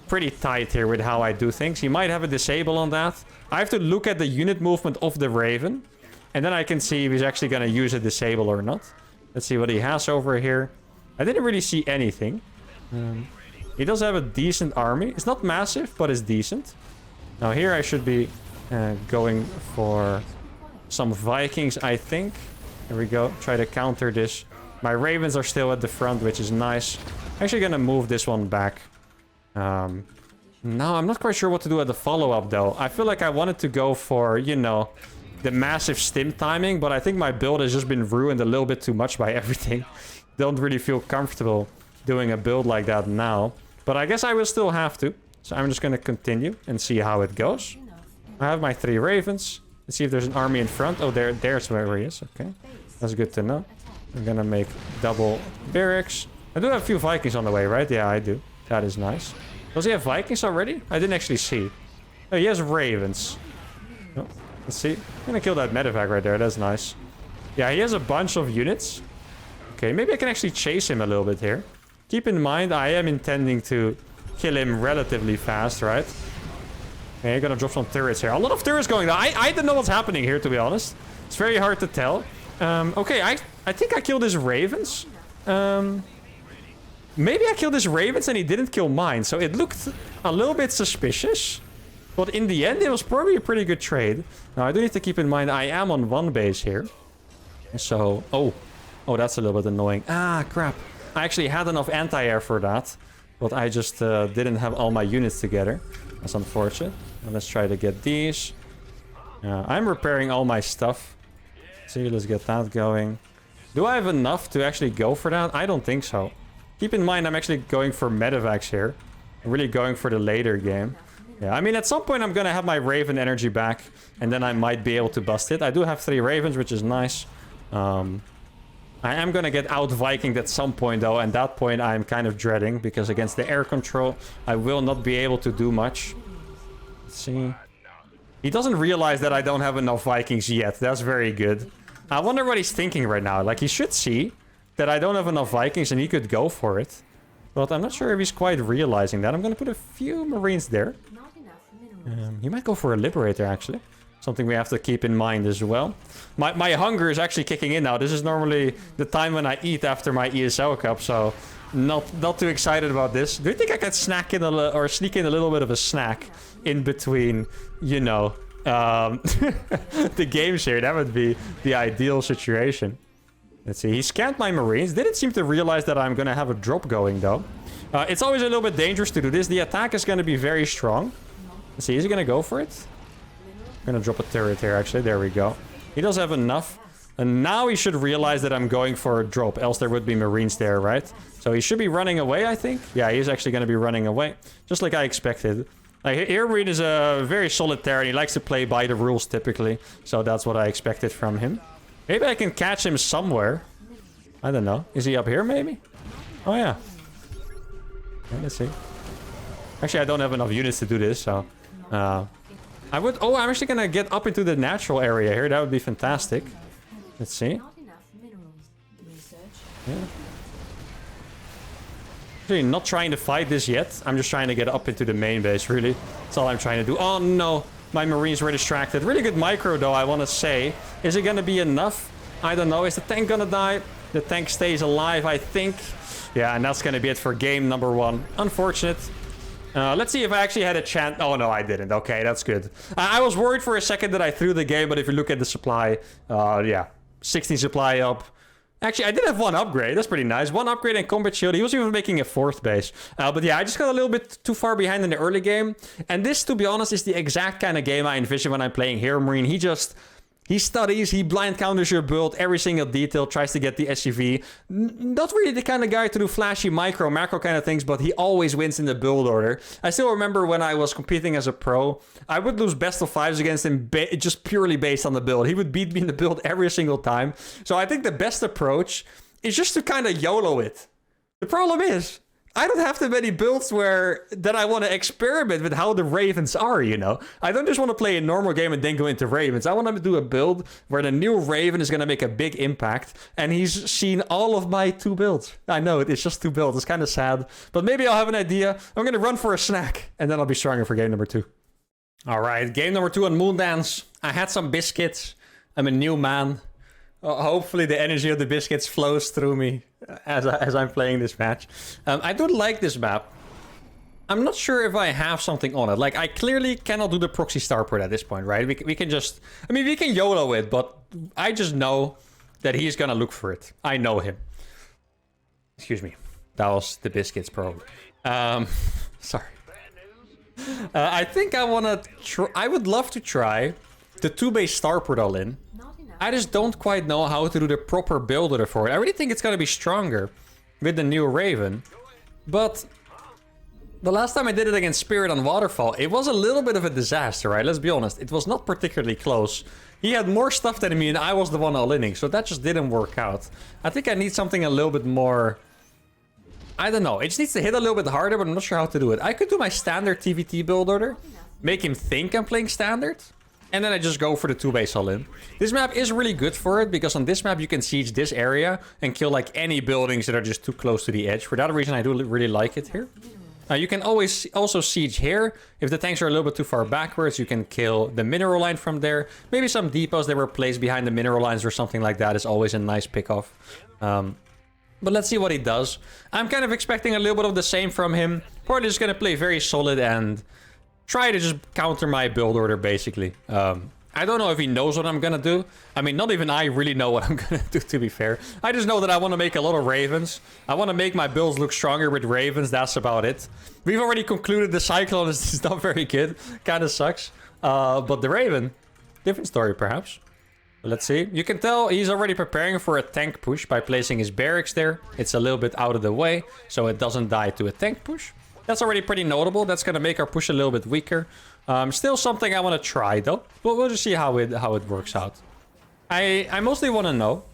pretty tight here with how I do things. He might have a disable on that. I have to look at the unit movement of the Raven. And then I can see if he's actually going to use a disable or not. Let's see what he has over here. I didn't really see anything. He does have a decent army. It's not massive, but it's decent. Now here I should be going for some Vikings, I think. There we go. Try to counter this. My Ravens are still at the front, which is nice. I'm actually going to move this one back. Now, I'm not quite sure what to do at the follow-up, though. I feel like I wanted to go for, you know... the massive stim timing, but I think my build has just been ruined a little bit too much by everything. Don't really feel comfortable doing a build like that now. But I guess I will still have to. So I'm just going to continue and see how it goes. I have my 3 Ravens. Let's see if there's an army in front. Oh, there's where he is. Okay. That's good to know. I'm going to make double barracks. I do have a few Vikings on the way, right? Yeah, I do. That is nice. Does he have Vikings already? I didn't actually see. Oh, he has Ravens. Oh, let's see. I'm gonna kill that medevac right there. That's nice. Yeah, he has a bunch of units. Okay, maybe I can actually chase him a little bit here. Keep in mind, I am intending to kill him relatively fast, right? Okay, you're gonna drop some turrets here. A lot of turrets going down. I don't know what's happening here, to be honest. It's very hard to tell. Okay, I think I killed his Ravens. Maybe I killed his Ravens and he didn't kill mine. So it looked a little bit suspicious. But in the end, it was probably a pretty good trade. Now, I do need to keep in mind I am on one base here. So, oh, that's a little bit annoying. Ah, crap. I actually had enough anti-air for that. But I just didn't have all my units together. That's unfortunate. Now, let's try to get these. I'm repairing all my stuff. See, let's get that going. Do I have enough to actually go for that? I don't think so. Keep in mind, I'm actually going for medevacs here. I'm really going for the later game. Yeah, I mean, at some point, I'm going to have my Raven energy back. And then I might be able to bust it. I do have 3 Ravens, which is nice. I am going to get out Vikinged at some point, though. And that point, I'm kind of dreading. Because against the air control, I will not be able to do much. Let's see. He doesn't realize that I don't have enough Vikings yet. That's very good. I wonder what he's thinking right now. Like, he should see that I don't have enough Vikings and he could go for it. But I'm not sure if he's quite realizing that. I'm going to put a few Marines there. He might go for a Liberator, actually. Something we have to keep in mind as well. My hunger is actually kicking in now. This is normally the time when I eat after my ESL Cup, so not too excited about this. Do you think I could snack in or sneak in a little bit of a snack in between, you know, the games here? That would be the ideal situation. Let's see. He scanned my Marines. Didn't seem to realize that I'm going to have a drop going, though. It's always a little bit dangerous to do this. The attack is going to be very strong. Let's see. Is he going to go for it? I'm going to drop a turret here, actually. There we go. He does have enough. And now he should realize that I'm going for a drop. Else there would be Marines there, right? So he should be running away, I think. Yeah, he's actually going to be running away. Just like I expected. Marine is a very solid Terran. He likes to play by the rules, typically. So that's what I expected from him. Maybe I can catch him somewhere. I don't know. Is he up here, maybe? Oh, yeah. Okay, let's see. Actually, I don't have enough units to do this, so... I would... Oh, I'm actually gonna get up into the natural area here. That would be fantastic. Let's see. Yeah. Actually, not trying to fight this yet. I'm just trying to get up into the main base, really. That's all I'm trying to do. Oh, no. My Marines were distracted. Really good micro, though, I want to say. Is it going to be enough? I don't know. Is the tank going to die? The tank stays alive, I think. Yeah, and that's going to be it for game number 1. Unfortunate. Let's see if I actually had a chance. Oh, no, I didn't. Okay, that's good. I was worried for a second that I threw the game, but if you look at the supply, yeah, 16 supply up. Actually, I did have 1 upgrade. That's pretty nice. 1 upgrade and combat shield. He was even making a 4th base. But yeah, I just got a little bit too far behind in the early game. And this, to be honest, is the exact kind of game I envision when I'm playing Hero Marine. He studies, he blind counters your build, every single detail, tries to get the SUV. Not really the kind of guy to do flashy macro kind of things, but he always wins in the build order. I still remember when I was competing as a pro, I would lose best of 5s against him just purely based on the build. He would beat me in the build every single time. So I think the best approach is just to kind of YOLO it. The problem is, I don't have that many builds that I want to experiment with how the Ravens are, you know? I don't just want to play a normal game and then go into Ravens. I want to do a build where the new Raven is going to make a big impact. And he's seen all of my 2 builds. I know, it's just 2 builds. It's kind of sad. But maybe I'll have an idea. I'm going to run for a snack. And then I'll be stronger for game number 2. All right, game number 2 on Moondance. I had some biscuits. I'm a new man. Hopefully the energy of the biscuits flows through me as I'm playing this match. I do like this map. I'm not sure if I have something on it. Like, I clearly cannot do the proxy starport at this point, right? We can just... I mean, we can YOLO it, but I just know that he's gonna look for it. I know him. Excuse me. That was the biscuits, probably. Sorry. I think I want to try... I would love to try the 2-base starport all in. I just don't quite know how to do the proper build order for it. I really think it's going to be stronger with the new Raven. But the last time I did it against Spirit on Waterfall, it was a little bit of a disaster, right? Let's be honest. It was not particularly close. He had more stuff than me and I was the one all-inning. So that just didn't work out. I think I need something a little bit more I don't know. It just needs to hit a little bit harder, but I'm not sure how to do it. I could do my standard TVT build order. Make him think I'm playing standard. And then I just go for the 2-base all-in. This map is really good for it, because on this map you can siege this area and kill like any buildings that are just too close to the edge. For that reason, I do really like it here. You can always also siege here. If the tanks are a little bit too far backwards, you can kill the mineral line from there. Maybe some depots that were placed behind the mineral lines or something like that is always a nice pick-off. But let's see what he does. I'm kind of expecting a little bit of the same from him. Probably just going to play very solid and try to just counter my build order, basically. I don't know if he knows what I'm gonna do. I mean, not even I really know what I'm gonna do, to be fair. I just know that I want to make a lot of ravens. I want to make my builds look stronger with ravens. That's about it. We've already concluded the cyclone is not very good. Kind of sucks. But the raven, different story, perhaps. Let's see. You can tell he's already preparing for a tank push by placing his barracks there. It's a little bit out of the way, so it doesn't die to a tank push. That's already pretty notable. That's going to make our push a little bit weaker. Still something I want to try, though. But we'll just see how it works out. I mostly want to know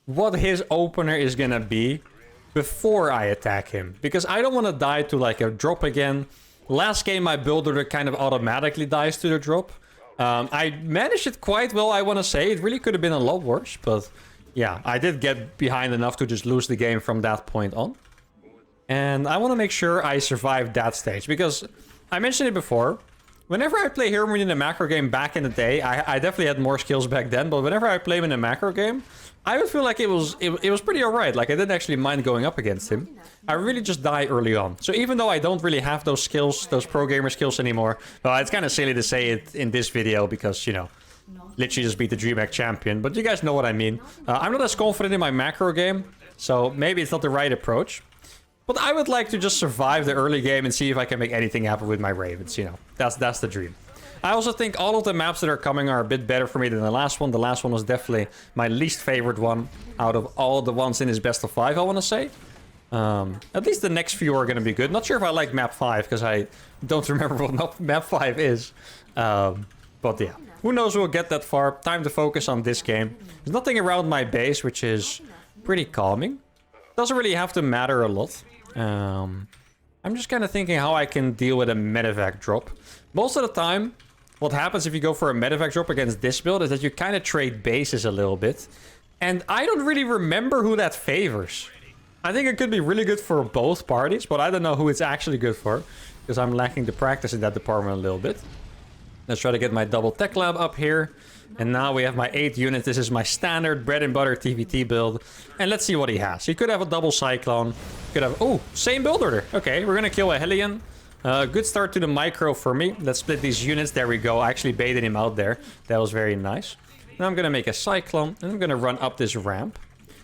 what his opener is going to be before I attack him. Because I don't want to die to like a drop again. Last game, my build order kind of automatically dies to the drop. I managed it quite well, I want to say. It really could have been a lot worse. But yeah, I did get behind enough to just lose the game from that point on. And I want to make sure I survive that stage. Because I mentioned it before. Whenever I play Hero in a macro game back in the day, I definitely had more skills back then. But whenever I play him in a macro game, I would feel like it was pretty alright. Like, I didn't actually mind going up against him. I really just die early on. So even though I don't really have those skills, those pro gamer skills anymore. Well, it's kind of silly to say it in this video because, you know, literally just beat the DreamHack champion. But you guys know what I mean. I'm not as confident in my macro game. So maybe it's not the right approach. But I would like to just survive the early game and see if I can make anything happen with my ravens, you know. That's the dream. I also think all of the maps that are coming are a bit better for me than the last one. The last one was definitely my least favorite one out of all the ones in his best of 5, I want to say. At least the next few are going to be good. Not sure if I like map 5, because I don't remember what map 5 is. But yeah, who knows we'll get that far. Time to focus on this game. There's nothing around my base, which is pretty calming. Doesn't really have to matter a lot. I'm just kind of thinking how I can deal with a medevac drop. Most of the time, what happens if you go for a medevac drop against this build is that you kind of trade bases a little bit. And I don't really remember who that favors. I think it could be really good for both parties, but I don't know who it's actually good for. Because I'm lacking the practice in that department a little bit. Let's try to get my double tech lab up here. And now we have my 8 units. This is my standard bread and butter TVT build. And let's see what he has. He could have a double cyclone. Could have... Oh, same build order. Okay, we're going to kill a Hellion. Good start to the micro for me. Let's split these units. There we go. I actually baited him out there. That was very nice. Now I'm going to make a cyclone. And I'm going to run up this ramp.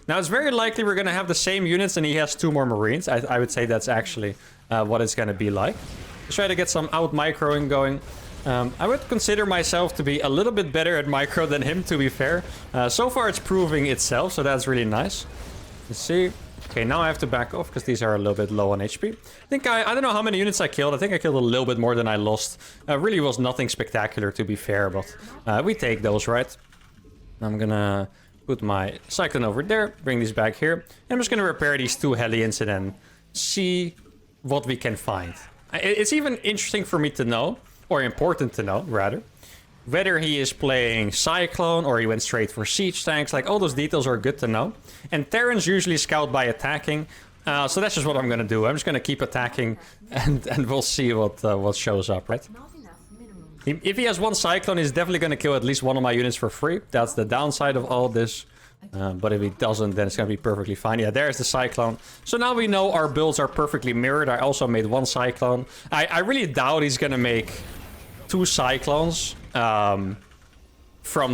Now it's very likely we're going to have the same units and he has 2 more Marines. I would say that's actually what it's going to be like. Let's try to get some out microing going. I would consider myself to be a little bit better at micro than him, to be fair. So far it's proving itself, so that's really nice. Let's see. Okay, now I have to back off because these are a little bit low on HP. I don't know how many units I killed. I think I killed a little bit more than I lost. Really was nothing spectacular, to be fair, but we take those, right? I'm gonna put my cyclone over there, bring these back here. I'm just gonna repair these 2 Hellions and then see what we can find. It's even interesting for me to know, or important to know, rather, whether he is playing Cyclone or he went straight for Siege Tanks. Like, all those details are good to know. And Terrans usually scout by attacking. So that's just what I'm going to do. I'm just going to keep attacking and we'll see what shows up, right? If he has 1 Cyclone, he's definitely going to kill at least 1 of my units for free. That's the downside of all this. But if he doesn't, then it's going to be perfectly fine. Yeah, there's the Cyclone. So now we know our builds are perfectly mirrored. I also made 1 Cyclone. I really doubt he's going to make 2 Cyclones from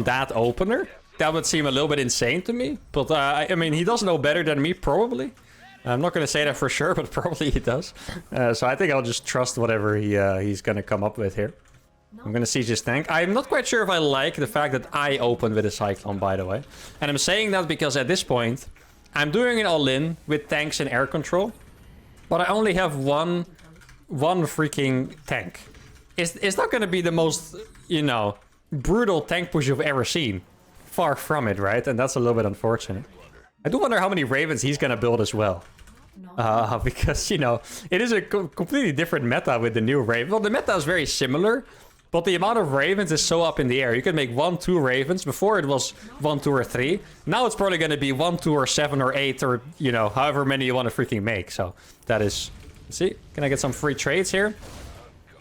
that opener. That would seem a little bit insane to me. But, I mean, he does know better than me, probably. I'm not going to say that for sure, but probably he does. So I think I'll just trust whatever he's going to come up with here. I'm going to siege his tank. I'm not quite sure if I like the fact that I opened with a Cyclone, by the way. And I'm saying that because at this point, I'm doing it all in with tanks and air control. But I only have one freaking tank. It's not going to be the most, you know, brutal tank push you've ever seen. Far from it, right? And that's a little bit unfortunate. I do wonder how many Ravens he's gonna build as well. Because, you know, it is a completely different meta with the new Raven. Well, the meta is very similar, but the amount of Ravens is so up in the air. You can make 1, 2 Ravens. Before it was 1, 2, or 3. Now it's probably going to be 1, 2, or 7, or 8, or, you know, however many you want to freaking make. So that is... Let's see, can I get some free trades here?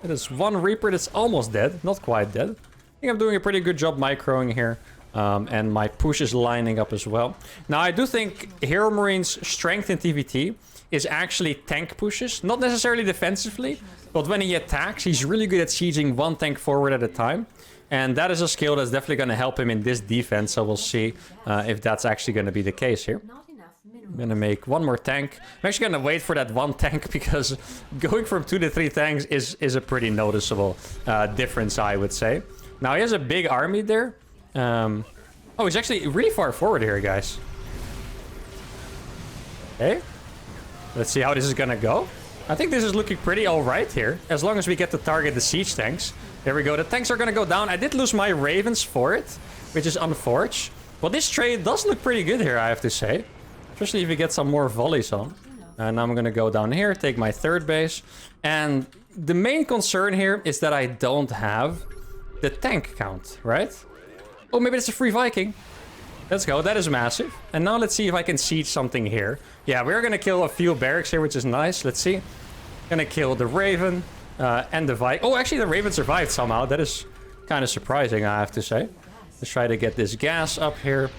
It is 1 Reaper that's almost dead. Not quite dead. I think I'm doing a pretty good job microing here. And my push is lining up as well. Now, I do think Hero Marine's strength in TVT is actually tank pushes. Not necessarily defensively, but when he attacks, he's really good at sieging 1 tank forward at a time. And that is a skill that's definitely going to help him in this defense. So we'll see if that's actually going to be the case here. I'm going to make 1 more tank. I'm actually going to wait for that 1 tank because going from 2 to 3 tanks is a pretty noticeable difference, I would say. Now, he has a big army there. Oh, he's actually really far forward here, guys. Okay. Let's see how this is gonna go. I think this is looking pretty alright here. As long as we get to target the siege tanks. There we go. The tanks are gonna go down. I did lose my Ravens for it, which is unfortunate. But this trade does look pretty good here, I have to say. Especially if we get some more volleys on. And now I'm gonna go down here, take my 3rd base. And the main concern here is that I don't have the tank count, right? Oh, maybe it's a free Viking. Let's go. That is massive. And now let's see if I can siege something here. Yeah, we're going to kill a few barracks here, which is nice. Let's see. Going to kill the Raven and the Viking. Oh, actually, the Raven survived somehow. That is kind of surprising, I have to say. Let's try to get this gas up here.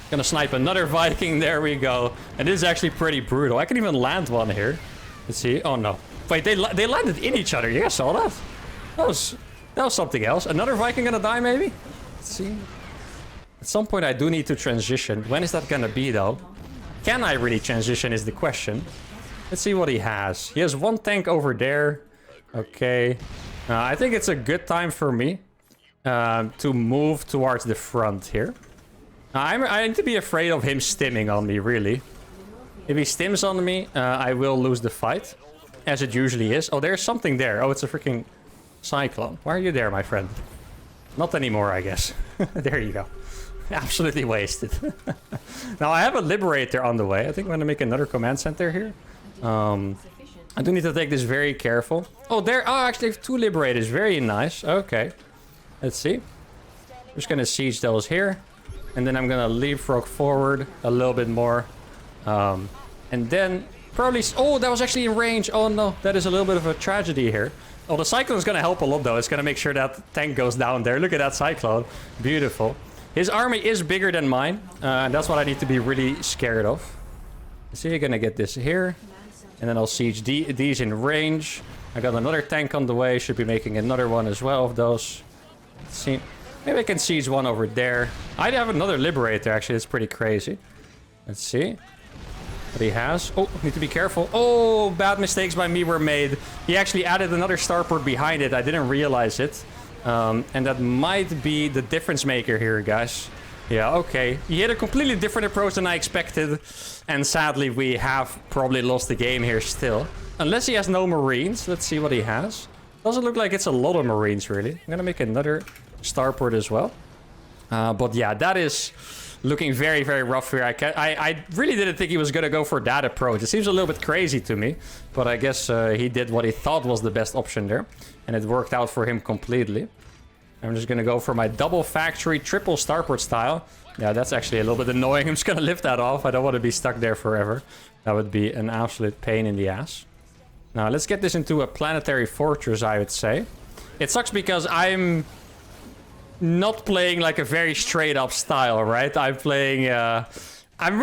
Going to snipe another Viking. There we go. And this is actually pretty brutal. I can even land one here. Let's see. Oh, no. Wait, they landed in each other. You guys saw that? That was something else. Another Viking going to die, maybe? Let's see. At some point, I do need to transition. When is that gonna be, though? Can I really transition is the question. Let's see what he has. He has 1 tank over there. Okay. I think it's a good time for me to move towards the front here. I need to be afraid of him stimming on me, really. If he stims on me, I will lose the fight. As it usually is. Oh, there's something there. Oh, it's a freaking cyclone. Why are you there, my friend? Not anymore, I guess. There you go. Absolutely wasted. Now, I have a Liberator on the way. I think I'm going to make another command center here. I do need to take this very careful. Oh, there. Oh, actually, I have 2 Liberators. Very nice. Okay. Let's see. I'm just going to siege those here. And then I'm going to leapfrog forward a little bit more. And then probably... Oh, that was actually in range. Oh, no. That is a little bit of a tragedy here. Oh, the Cyclone is going to help a lot, though. It's going to make sure that tank goes down there. Look at that Cyclone. Beautiful. His army is bigger than mine. And that's what I need to be really scared of. So you're going to get this here. And then I'll siege these in range. I got another tank on the way. Should be making another one as well of those. Let's see. Maybe I can siege one over there. I have another Liberator, actually. It's pretty crazy. Let's see what he has. Oh, need to be careful. Oh, bad mistakes by me were made. He actually added another starport behind it. I didn't realize it. And that might be the difference maker here, guys. Yeah, okay. He had a completely different approach than I expected. And sadly, we have probably lost the game here still. Unless he has no Marines. Let's see what he has. Doesn't look like it's a lot of Marines, really. I'm gonna make another starport as well. But yeah, that is looking very, very rough here. I really didn't think he was gonna go for that approach. It seems a little bit crazy to me. But I guess he did what he thought was the best option there. And it worked out for him completely. I'm just gonna go for my double factory, triple starport style. Yeah, that's actually a little bit annoying. I'm just gonna lift that off. I don't want to be stuck there forever. That would be an absolute pain in the ass. Now, let's get this into a planetary fortress, I would say. It sucks because I'm not playing like a very straight up style, right? I'm playing... I'm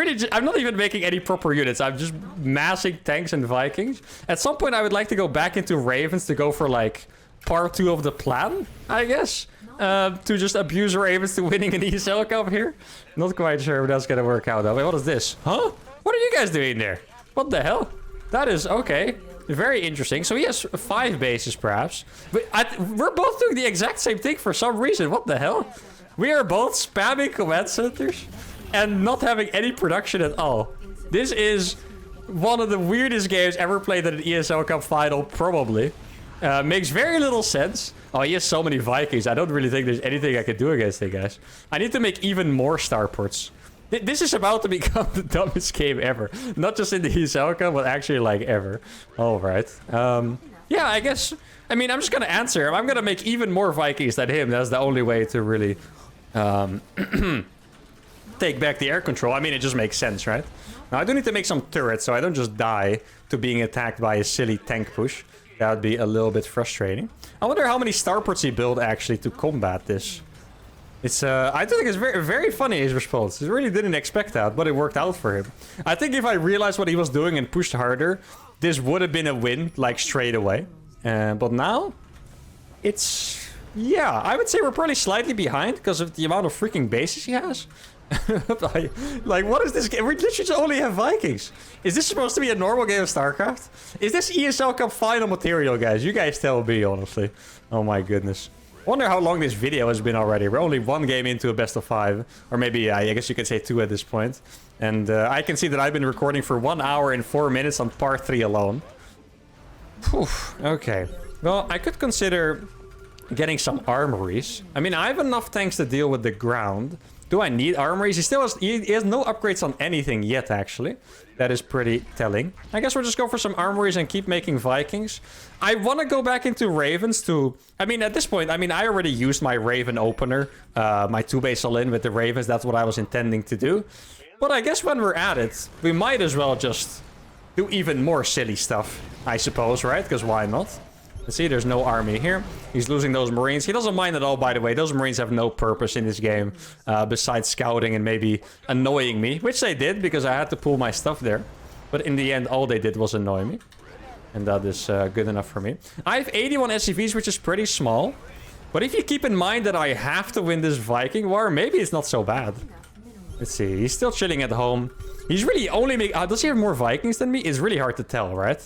not even making any proper units. I'm just massing tanks and Vikings. At some point, I would like to go back into Ravens to go for like part 2 of the plan, I guess. To just abuse Ravens to winning an ESL Cup here. Not quite sure if that's gonna work out though. Wait, what is this? Huh? What are you guys doing there? What the hell? That is okay. Very interesting. So he has 5 bases, perhaps. But we're both doing the exact same thing for some reason. What the hell? We are both spamming command centers and not having any production at all. This is one of the weirdest games ever played at an ESL Cup final, probably. Makes very little sense. Oh, he has so many Vikings. I don't really think there's anything I can do against it, guys. I need to make even more starports. This is about to become the dumbest game ever. Not just in the Hisoka, but actually like ever. Alright. Yeah, I guess... I mean, I'm just gonna answer him. I'm gonna make even more Vikings than him. That's the only way to really... take back the air control. I mean, it just makes sense, right? Now, I do need to make some turrets, so I don't just die to being attacked by a silly tank push. That would be a little bit frustrating. I wonder how many starports he built, actually, to combat this. It's, I do think it's very, very funny, his response. He really didn't expect that, but it worked out for him. I think if I realized what he was doing and pushed harder, this would have been a win, like, straight away. But now, it's... Yeah, I would say we're probably slightly behind because of the amount of freaking bases he has. Like, what is this game? We literally only have Vikings. Is this supposed to be a normal game of StarCraft? Is this ESL Cup final material, guys? You guys tell me, honestly. Oh my goodness. I wonder how long this video has been already. We're only one game into a best of 5. Or maybe, I guess you could say 2 at this point. And I can see that I've been recording for 1 hour and 4 minutes on part 3 alone. Whew, okay. Well, I could consider getting some armories. I mean, I have enough tanks to deal with the ground. Do I need armories? He still has... He has no upgrades on anything yet, actually. That is pretty telling. I guess we'll just go for some armories and keep making Vikings. I want to go back into Ravens to... I mean, at this point, I mean, I already used my Raven opener. My 2-base all-in with the Ravens. That's what I was intending to do. But I guess when we're at it, we might as well just do even more silly stuff, I suppose, right? Because why not? Let's see, there's no army here. He's losing those Marines. He doesn't mind at all, by the way. Those Marines have no purpose in this game besides scouting and maybe annoying me, which they did because I had to pull my stuff there. But in the end, all they did was annoy me. And that is good enough for me. I have 81 SCVs, which is pretty small. But if you keep in mind that I have to win this Viking war, maybe it's not so bad. Let's see. He's still chilling at home. He's really only making... does he have more Vikings than me? It's really hard to tell, right?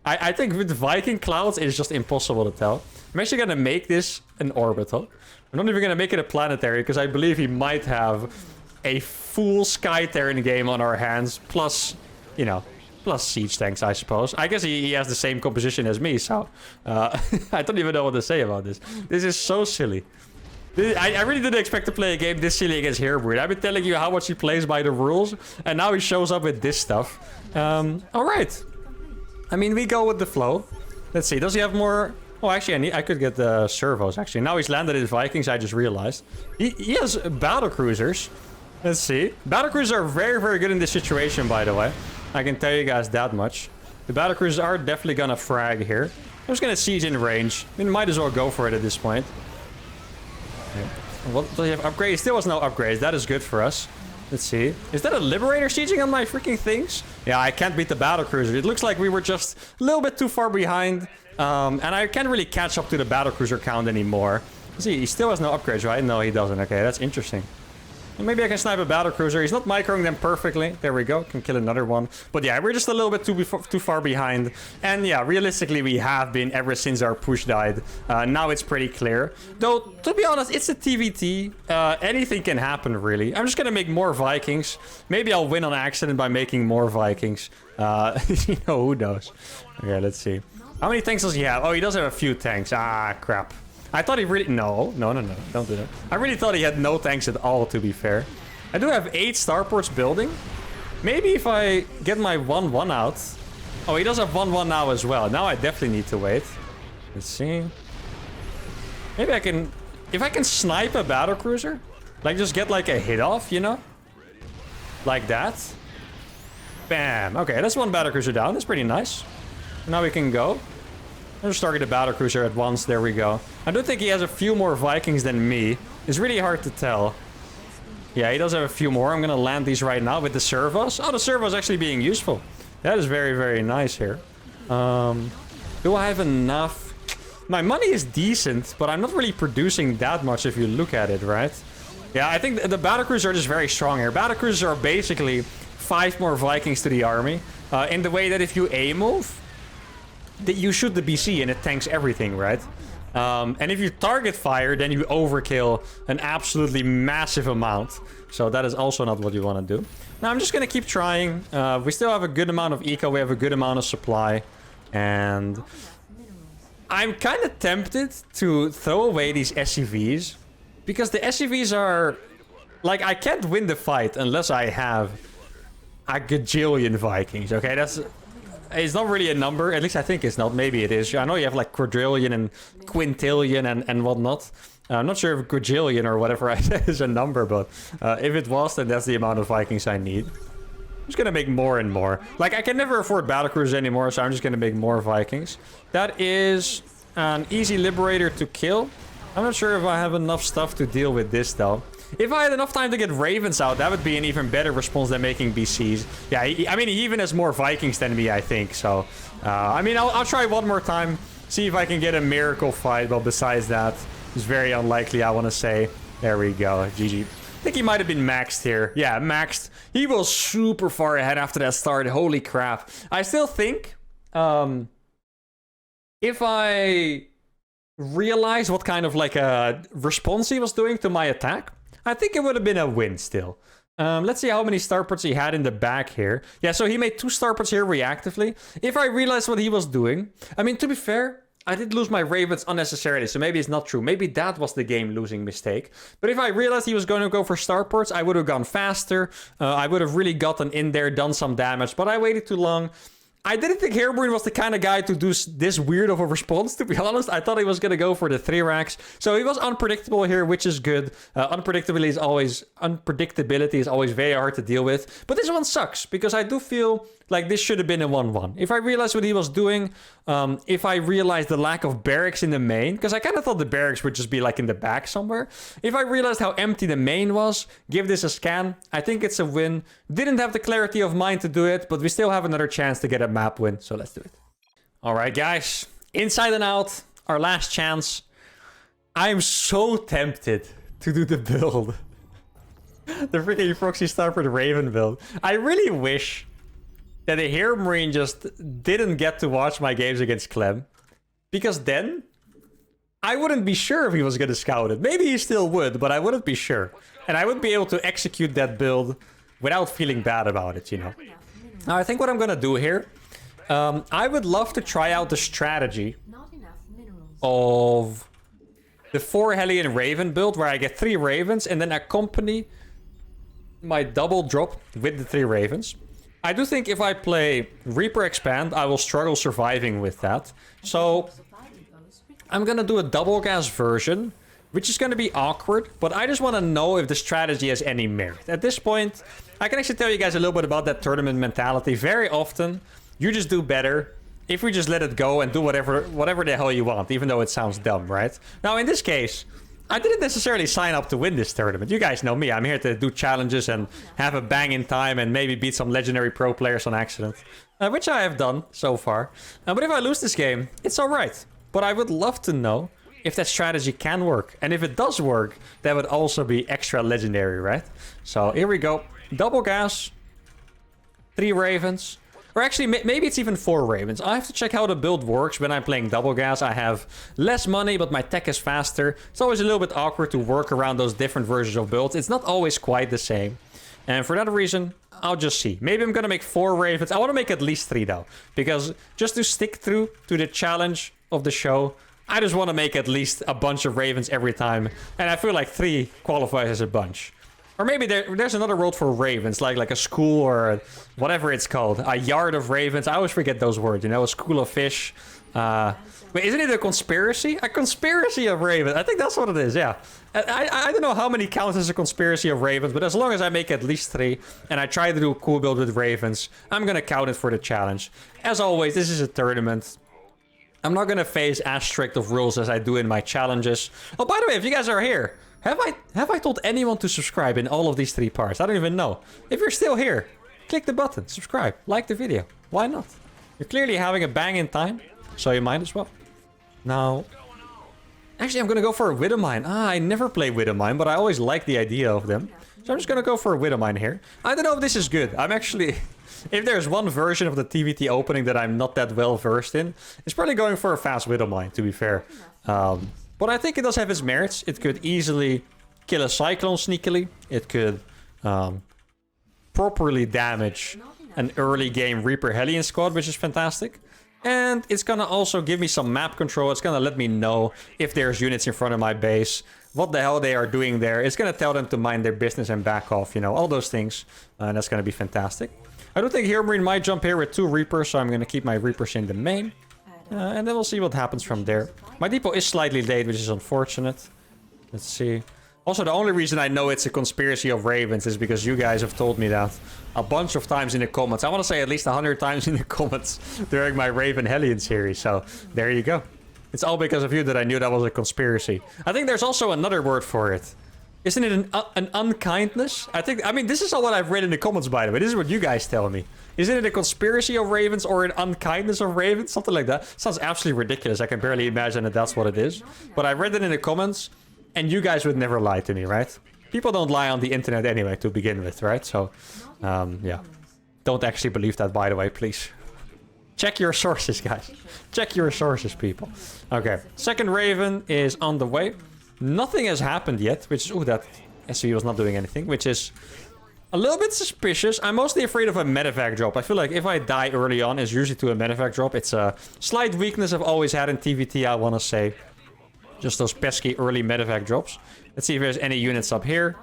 I think with Viking clouds, it's just impossible to tell. I'm actually going to make this an orbital. I'm not even going to make it a planetary, because I believe he might have a full Sky Terran game on our hands. Plus, you know, plus siege tanks, I suppose. I guess he has the same composition as me, so... I don't even know what to say about this. This is so silly. I really didn't expect to play a game this silly against Herbert. I've been telling you how much he plays by the rules, and now he shows up with this stuff. Alright. I mean, we go with the flow. Let's see. Does he have more... Oh, actually, I could get the servos, actually. Now he's landed his Vikings, I just realized. He has battle cruisers. Let's see. Battle cruisers are very, very good in this situation, by the way. I can tell you guys that much. The battle cruisers are definitely gonna frag here. I'm just gonna siege in range. I mean, might as well go for it at this point. Okay. What does he have upgrades? He still has no upgrades. That is good for us. Let's see. Is that a Liberator sieging on my freaking things? Yeah, I can't beat the battle cruiser. It looks like we were just a little bit too far behind. And I can't really catch up to the battle cruiser count anymore. See, he still has no upgrades, right? No, he doesn't. Okay, that's interesting. And maybe I can snipe a battle cruiser. He's not microing them perfectly. There we go. Can kill another one. But yeah, we're just a little bit too far behind. And yeah, realistically, we have been ever since our push died. Now it's pretty clear. Though, to be honest, it's a TVT. Anything can happen, really. I'm just going to make more Vikings. Maybe I'll win on accident by making more Vikings. You know, who knows? Okay, let's see. How many tanks does he have? Oh, he does have a few tanks. Ah, crap. I thought he really... No. Don't do that. I really thought he had no tanks at all, to be fair. I do have 8 starports building. Maybe if I get my 1-1 out... Oh, he does have 1-1 now as well. Now I definitely need to wait. Let's see. Maybe I can... If I can snipe a battlecruiser... Like, just get, like, a hit off, you know? Like that. Bam. Okay, that's one battlecruiser down. That's pretty nice. Now we can go. I'll just target the battlecruiser at once. There we go. I do think he has a few more Vikings than me. It's really hard to tell. Yeah, he does have a few more. I'm going to land these right now with the servos. Oh, the servos actually being useful. That is very, very nice here. Do I have enough? My money is decent, but I'm not really producing that much if you look at it, right? Yeah, I think the battlecruisers are just very strong here. Battlecruisers are basically 5 more Vikings to the army. In the way that if you A-move... that you shoot the BC and it tanks everything, right? And if you target fire, then you overkill an absolutely massive amount. So that is also not what you want to do. Now I'm just going to keep trying. We still have a good amount of eco. We have a good amount of supply. And I'm kind of tempted to throw away these SCVs. Because the SCVs are Like, I can't win the fight unless I have a gajillion Vikings, okay? That's... It's not really a number. At least I think it's not. Maybe it is. I know you have like quadrillion and quintillion and whatnot. I'm not sure if quadrillion or whatever I said is a number, but if it was, then that's the amount of Vikings I need. I'm just gonna make more and more. Like, I can never afford battlecruisers anymore, so I'm just gonna make more Vikings. That is an easy liberator to kill. I'm not sure if I have enough stuff to deal with this, though. If I had enough time to get Ravens out, that would be an even better response than making BCs. Yeah, I mean, he even has more Vikings than me, I think. So, I mean, I'll try one more time. See if I can get a miracle fight. But besides that, it's very unlikely, I want to say. There we go. GG. I think he might have been maxed here. Yeah, maxed. He was super far ahead after that start. Holy crap. I still think... if I realize what kind of like a response he was doing to my attack, I think it would have been a win still. Let's see how many starports he had in the back here. Yeah, so he made 2 starports here reactively. If I realized what he was doing... I mean, to be fair, I did lose my Ravens unnecessarily, so maybe it's not true. Maybe that was the game-losing mistake. But if I realized he was going to go for starports, I would have gone faster. I would have really gotten in there, done some damage, but I waited too long. I didn't think Hairbrain was the kind of guy to do this weird of a response, to be honest. I thought he was going to go for the 3 racks. So he was unpredictable here, which is good. Unpredictability is always very hard to deal with. But this one sucks, because I do feel like this should have been a 1-1. If I realized what he was doing, if I realized the lack of barracks in the main, because I kind of thought the barracks would just be like in the back somewhere. If I realized how empty the main was, give this a scan. I think it's a win. Didn't have the clarity of mind to do it, but we still have another chance to get a map win, so let's do it. All right, guys. Inside and out, our last chance. I'm so tempted to do the build. The freaking proxy star for the Raven build. I really wish that the Hero Marine just didn't get to watch my games against Clem. Because then, I wouldn't be sure if he was going to scout it. Maybe he still would, but I wouldn't be sure. And I would be able to execute that build without feeling bad about it, you know. Now, I think what I'm going to do here, I would love to try out the strategy of the 4 Hellion Raven build, where I get 3 Ravens and then accompany my double drop with the 3 Ravens. I do think if I play Reaper Expand, I will struggle surviving with that. So I'm going to do a double gas version, which is going to be awkward, but I just want to know if the strategy has any merit. At this point, I can actually tell you guys a little bit about that tournament mentality. Very often, you just do better if we just let it go and do whatever the hell you want, even though it sounds dumb, right? Now, in this case, I didn't necessarily sign up to win this tournament. You guys know me. I'm here to do challenges and have a bang in time and maybe beat some legendary pro players on accident. Which I have done so far. But if I lose this game, it's alright. But I would love to know if that strategy can work. And if it does work, that would also be extra legendary, right? So here we go. Double gas. 3 Ravens. Or actually, maybe it's even 4 Ravens. I have to check how the build works when I'm playing double gas. I have less money, but my tech is faster. It's always a little bit awkward to work around those different versions of builds. It's not always quite the same. And for that reason, I'll just see. Maybe I'm going to make 4 Ravens. I want to make at least 3, though. Because just to stick through to the challenge of the show, I just want to make at least a bunch of Ravens every time. And I feel like 3 qualifies as a bunch. Or maybe there's another word for ravens, like a school or whatever it's called. A yard of ravens. I always forget those words, you know, a school of fish. Wait, isn't it a conspiracy? A conspiracy of ravens. I think that's what it is, yeah. I don't know how many counts as a conspiracy of ravens, but as long as I make at least 3 and I try to do a cool build with ravens, I'm going to count it for the challenge. As always, this is a tournament. I'm not going to face as strict of rules as I do in my challenges. Oh, by the way, if you guys are here, have I told anyone to subscribe in all of these 3 parts? I don't even know. If you're still here, click the button, subscribe, like the video. Why not? You're clearly having a bang in time, so you might as well. Now, actually, I'm going to go for a Widowmine. I never play Widowmine, but I always like the idea of them. So I'm just going to go for a Widowmine here. I don't know if this is good. I'm actually... If there's one version of the TVT opening that I'm not that well versed in, it's probably going for a fast Widowmine, to be fair. But I think it does have its merits. It could easily kill a Cyclone sneakily. It could properly damage an early game Reaper Hellion squad, which is fantastic. And it's going to also give me some map control. It's going to let me know if there's units in front of my base. what the hell they are doing there. It's going to tell them to mind their business and back off, you know, all those things. And that's going to be fantastic. I do think Hero Marine might jump here with 2 Reapers, so I'm going to keep my Reapers in the main. And then we'll see what happens from there. My depot is slightly late, which is unfortunate. Let's see. Also, the only reason I know it's a conspiracy of Ravens is because you guys have told me that a bunch of times in the comments. I want to say at least 100 times in the comments during my Raven Hellion series. So, there you go. It's all because of you that I knew that was a conspiracy. I think there's also another word for it. Isn't it an unkindness? I mean, this is all what I've read in the comments, by the way. This is what you guys tell me. Isn't it a conspiracy of Ravens or an unkindness of Ravens? Something like that. Sounds absolutely ridiculous. I can barely imagine that that's what it is. But I read it in the comments, and you guys would never lie to me, right? People don't lie on the internet anyway, to begin with, right? So, yeah. Don't actually believe that, by the way, please. Check your sources, guys. Check your sources, people. Okay, second Raven is on the way. Nothing has happened yet, which is... Ooh, that SV was not doing anything, which is a little bit suspicious. I'm mostly afraid of a medevac drop. I feel like if I die early on, it's usually to a medevac drop. It's a slight weakness I've always had in TVT, I want to say. Just those pesky early medevac drops. Let's see if there's any units up here.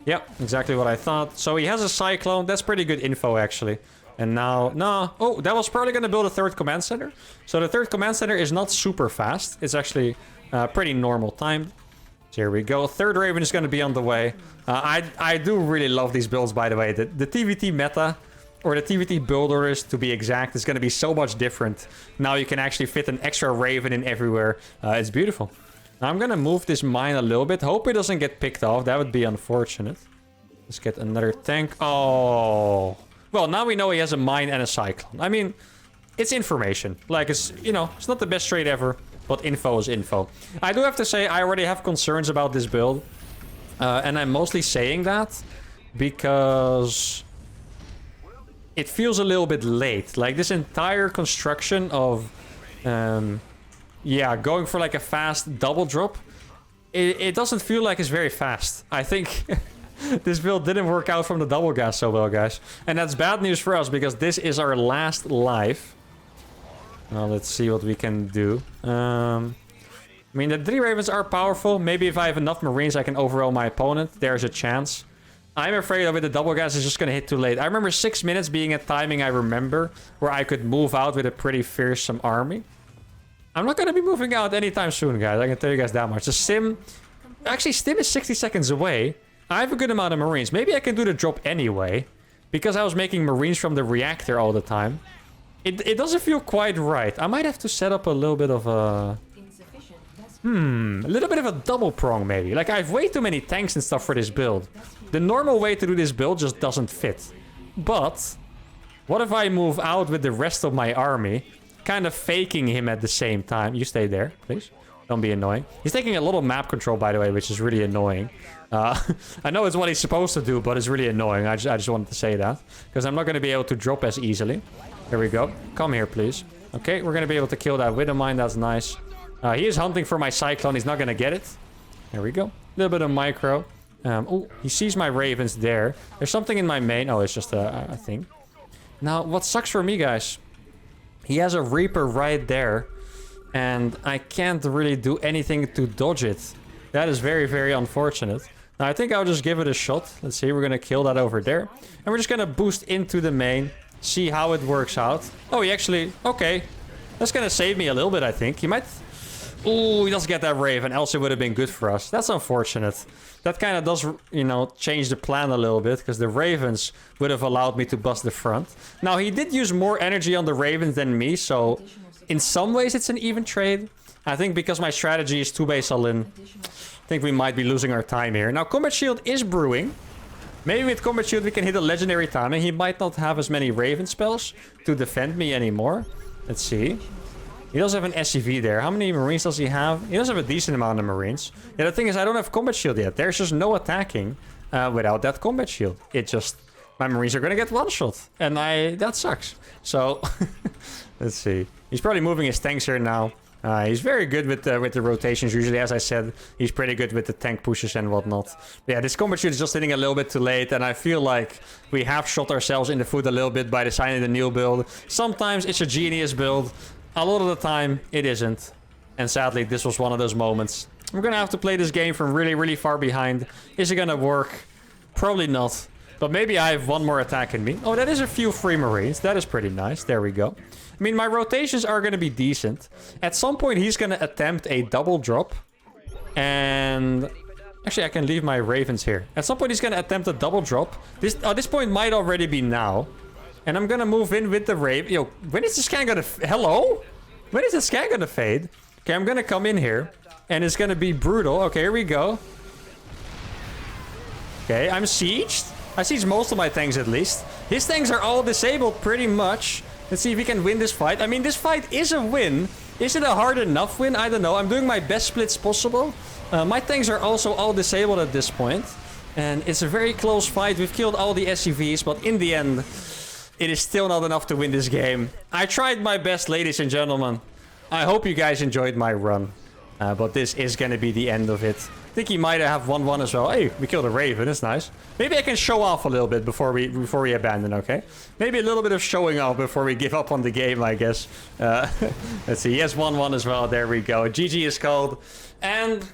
Yep, exactly what I thought. So he has a Cyclone. That's pretty good info, actually. And now... No. Oh, that was probably going to build a third command center. So the third command center is not super fast. It's actually pretty normal time. So here we go. Third Raven is going to be on the way. I do really love these builds, by the way. The TVT meta, or the TVT build orders, to be exact, is going to be so much different. Now you can actually fit an extra Raven in everywhere. It's beautiful. Now I'm going to move this mine a little bit. Hope it doesn't get picked off. That would be unfortunate. Let's get another tank. Oh... Well, now we know he has a mine and a Cyclone. I mean, it's information. Like, it's, you know, it's not the best trade ever, but info is info. I do have to say, I already have concerns about this build. And I'm mostly saying that because it feels a little bit late. Like, this entire construction of, yeah, going for like a fast double drop, it doesn't feel like it's very fast. I think... This build didn't work out from the double gas so well, guys. And that's bad news for us, because this is our last life. Well, let's see what we can do. I mean, the 3 Ravens are powerful. Maybe if I have enough Marines, I can overwhelm my opponent. There's a chance. I'm afraid of it. The double gas is just going to hit too late. I remember 6 minutes being a timing I remember, where I could move out with a pretty fearsome army. I'm not going to be moving out anytime soon, guys. I can tell you guys that much. The sim... Actually, Stim is 60 seconds away. I have a good amount of Marines. Maybe I can do the drop anyway, because I was making Marines from the reactor all the time. It doesn't feel quite right. I might have to set up a little bit of a... a little bit of a double prong, maybe. Like, I have way too many tanks and stuff for this build. The normal way to do this build just doesn't fit. But, what if I move out with the rest of my army, kind of faking him at the same time? You stay there, please. Don't be annoying. He's taking a lot of map control, by the way, which is really annoying. I know it's what he's supposed to do, but it's really annoying. I just wanted to say that, because I'm not going to be able to drop as easily. There we go. Come here, please. Okay, we're going to be able to kill that Widow Mine. That's nice. He is hunting for my Cyclone. He's not going to get it. There we go. A little bit of micro. Oh, he sees my Ravens there. There's something in my main. Oh, it's just a thing. Now, what sucks for me, guys, he has a Reaper right there, and I can't really do anything to dodge it. That is very, very unfortunate. Now, I think I'll just give it a shot. Let's see, we're going to kill that over there. And we're just going to boost into the main, see how it works out. Oh, he actually... Okay. That's going to save me a little bit, I think. He might... Ooh, he doesn't get that Raven, else it would have been good for us. That's unfortunate. That kind of does, you know, change the plan a little bit, because the Ravens would have allowed me to bust the front. Now, he did use more energy on the Ravens than me, so in some ways it's an even trade. I think because my strategy is 2-base all-in, I think we might be losing our time here. Now, Combat Shield is brewing. Maybe with Combat Shield we can hit a legendary timing. He might not have as many Raven spells to defend me anymore. Let's see. He does have an SCV there. How many Marines does he have? He does have a decent amount of Marines. Yeah, the thing is, I don't have Combat Shield yet. There's just no attacking without that Combat Shield. It just... My Marines are going to get one-shot. And that sucks. So, let's see. He's probably moving his tanks here now. He's very good with the rotations. Usually, as I said, he's pretty good with the tank pushes and whatnot. But yeah, this combat shoot is just hitting a little bit too late, and I feel like we have shot ourselves in the foot a little bit by designing the new build. Sometimes it's a genius build. A lot of the time, it isn't. And sadly, this was one of those moments. I'm gonna have to play this game from really, really far behind. Is it gonna work? Probably not. But maybe I have one more attack in me. Oh, that is a few free Marines. That is pretty nice. There we go. I mean, my rotations are gonna be decent. At some point, he's gonna attempt a double drop. And... actually, I can leave my Ravens here. At some point, he's gonna attempt a double drop. This point might already be now. And I'm gonna move in with the Raven. Yo, when is the scan gonna... hello? When is the scan gonna fade? Okay, I'm gonna come in here. And it's gonna be brutal. Okay, here we go. Okay, I'm sieged. I sieged most of my tanks at least. His tanks are all disabled pretty much. Let's see if we can win this fight. I mean, this fight is a win. Is it a hard enough win? I don't know. I'm doing my best splits possible. My tanks are also all disabled at this point. And it's a very close fight. We've killed all the SCVs, but in the end, it is still not enough to win this game. I tried my best, ladies and gentlemen. I hope you guys enjoyed my run. But this is going to be the end of it. I think he might have 1-1 as well. Hey, we killed a Raven. That's nice. Maybe I can show off a little bit before we abandon, okay? Maybe a little bit of showing off before we give up on the game, I guess. Let's see. He has 1-1 as well. There we go. GG is called. And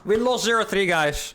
we lost 0-3, guys.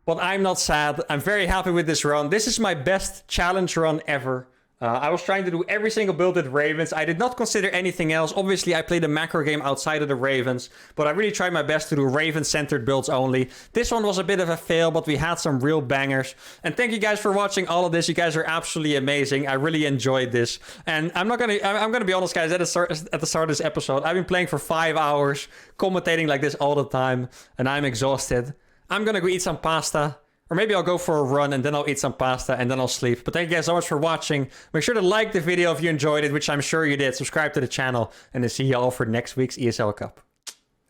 But I'm not sad. I'm very happy with this run. This is my best challenge run ever. I was trying to do every single build with Ravens. I did not consider anything else. Obviously, I played a macro game outside of the Ravens. But I really tried my best to do Raven-centered builds only. This one was a bit of a fail, but we had some real bangers. And thank you guys for watching all of this. You guys are absolutely amazing. I really enjoyed this. And I'm gonna be honest, guys, at the start of this episode, I've been playing for 5 hours, commentating like this all the time. And I'm exhausted. I'm gonna go eat some pasta. Or maybe I'll go for a run and then I'll eat some pasta and then I'll sleep. But thank you guys so much for watching. Make sure to like the video if you enjoyed it, which I'm sure you did. Subscribe to the channel. And I'll see you all for next week's ESL Cup.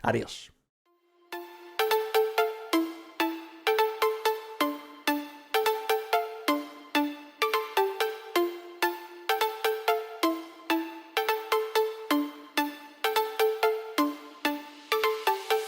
Adios.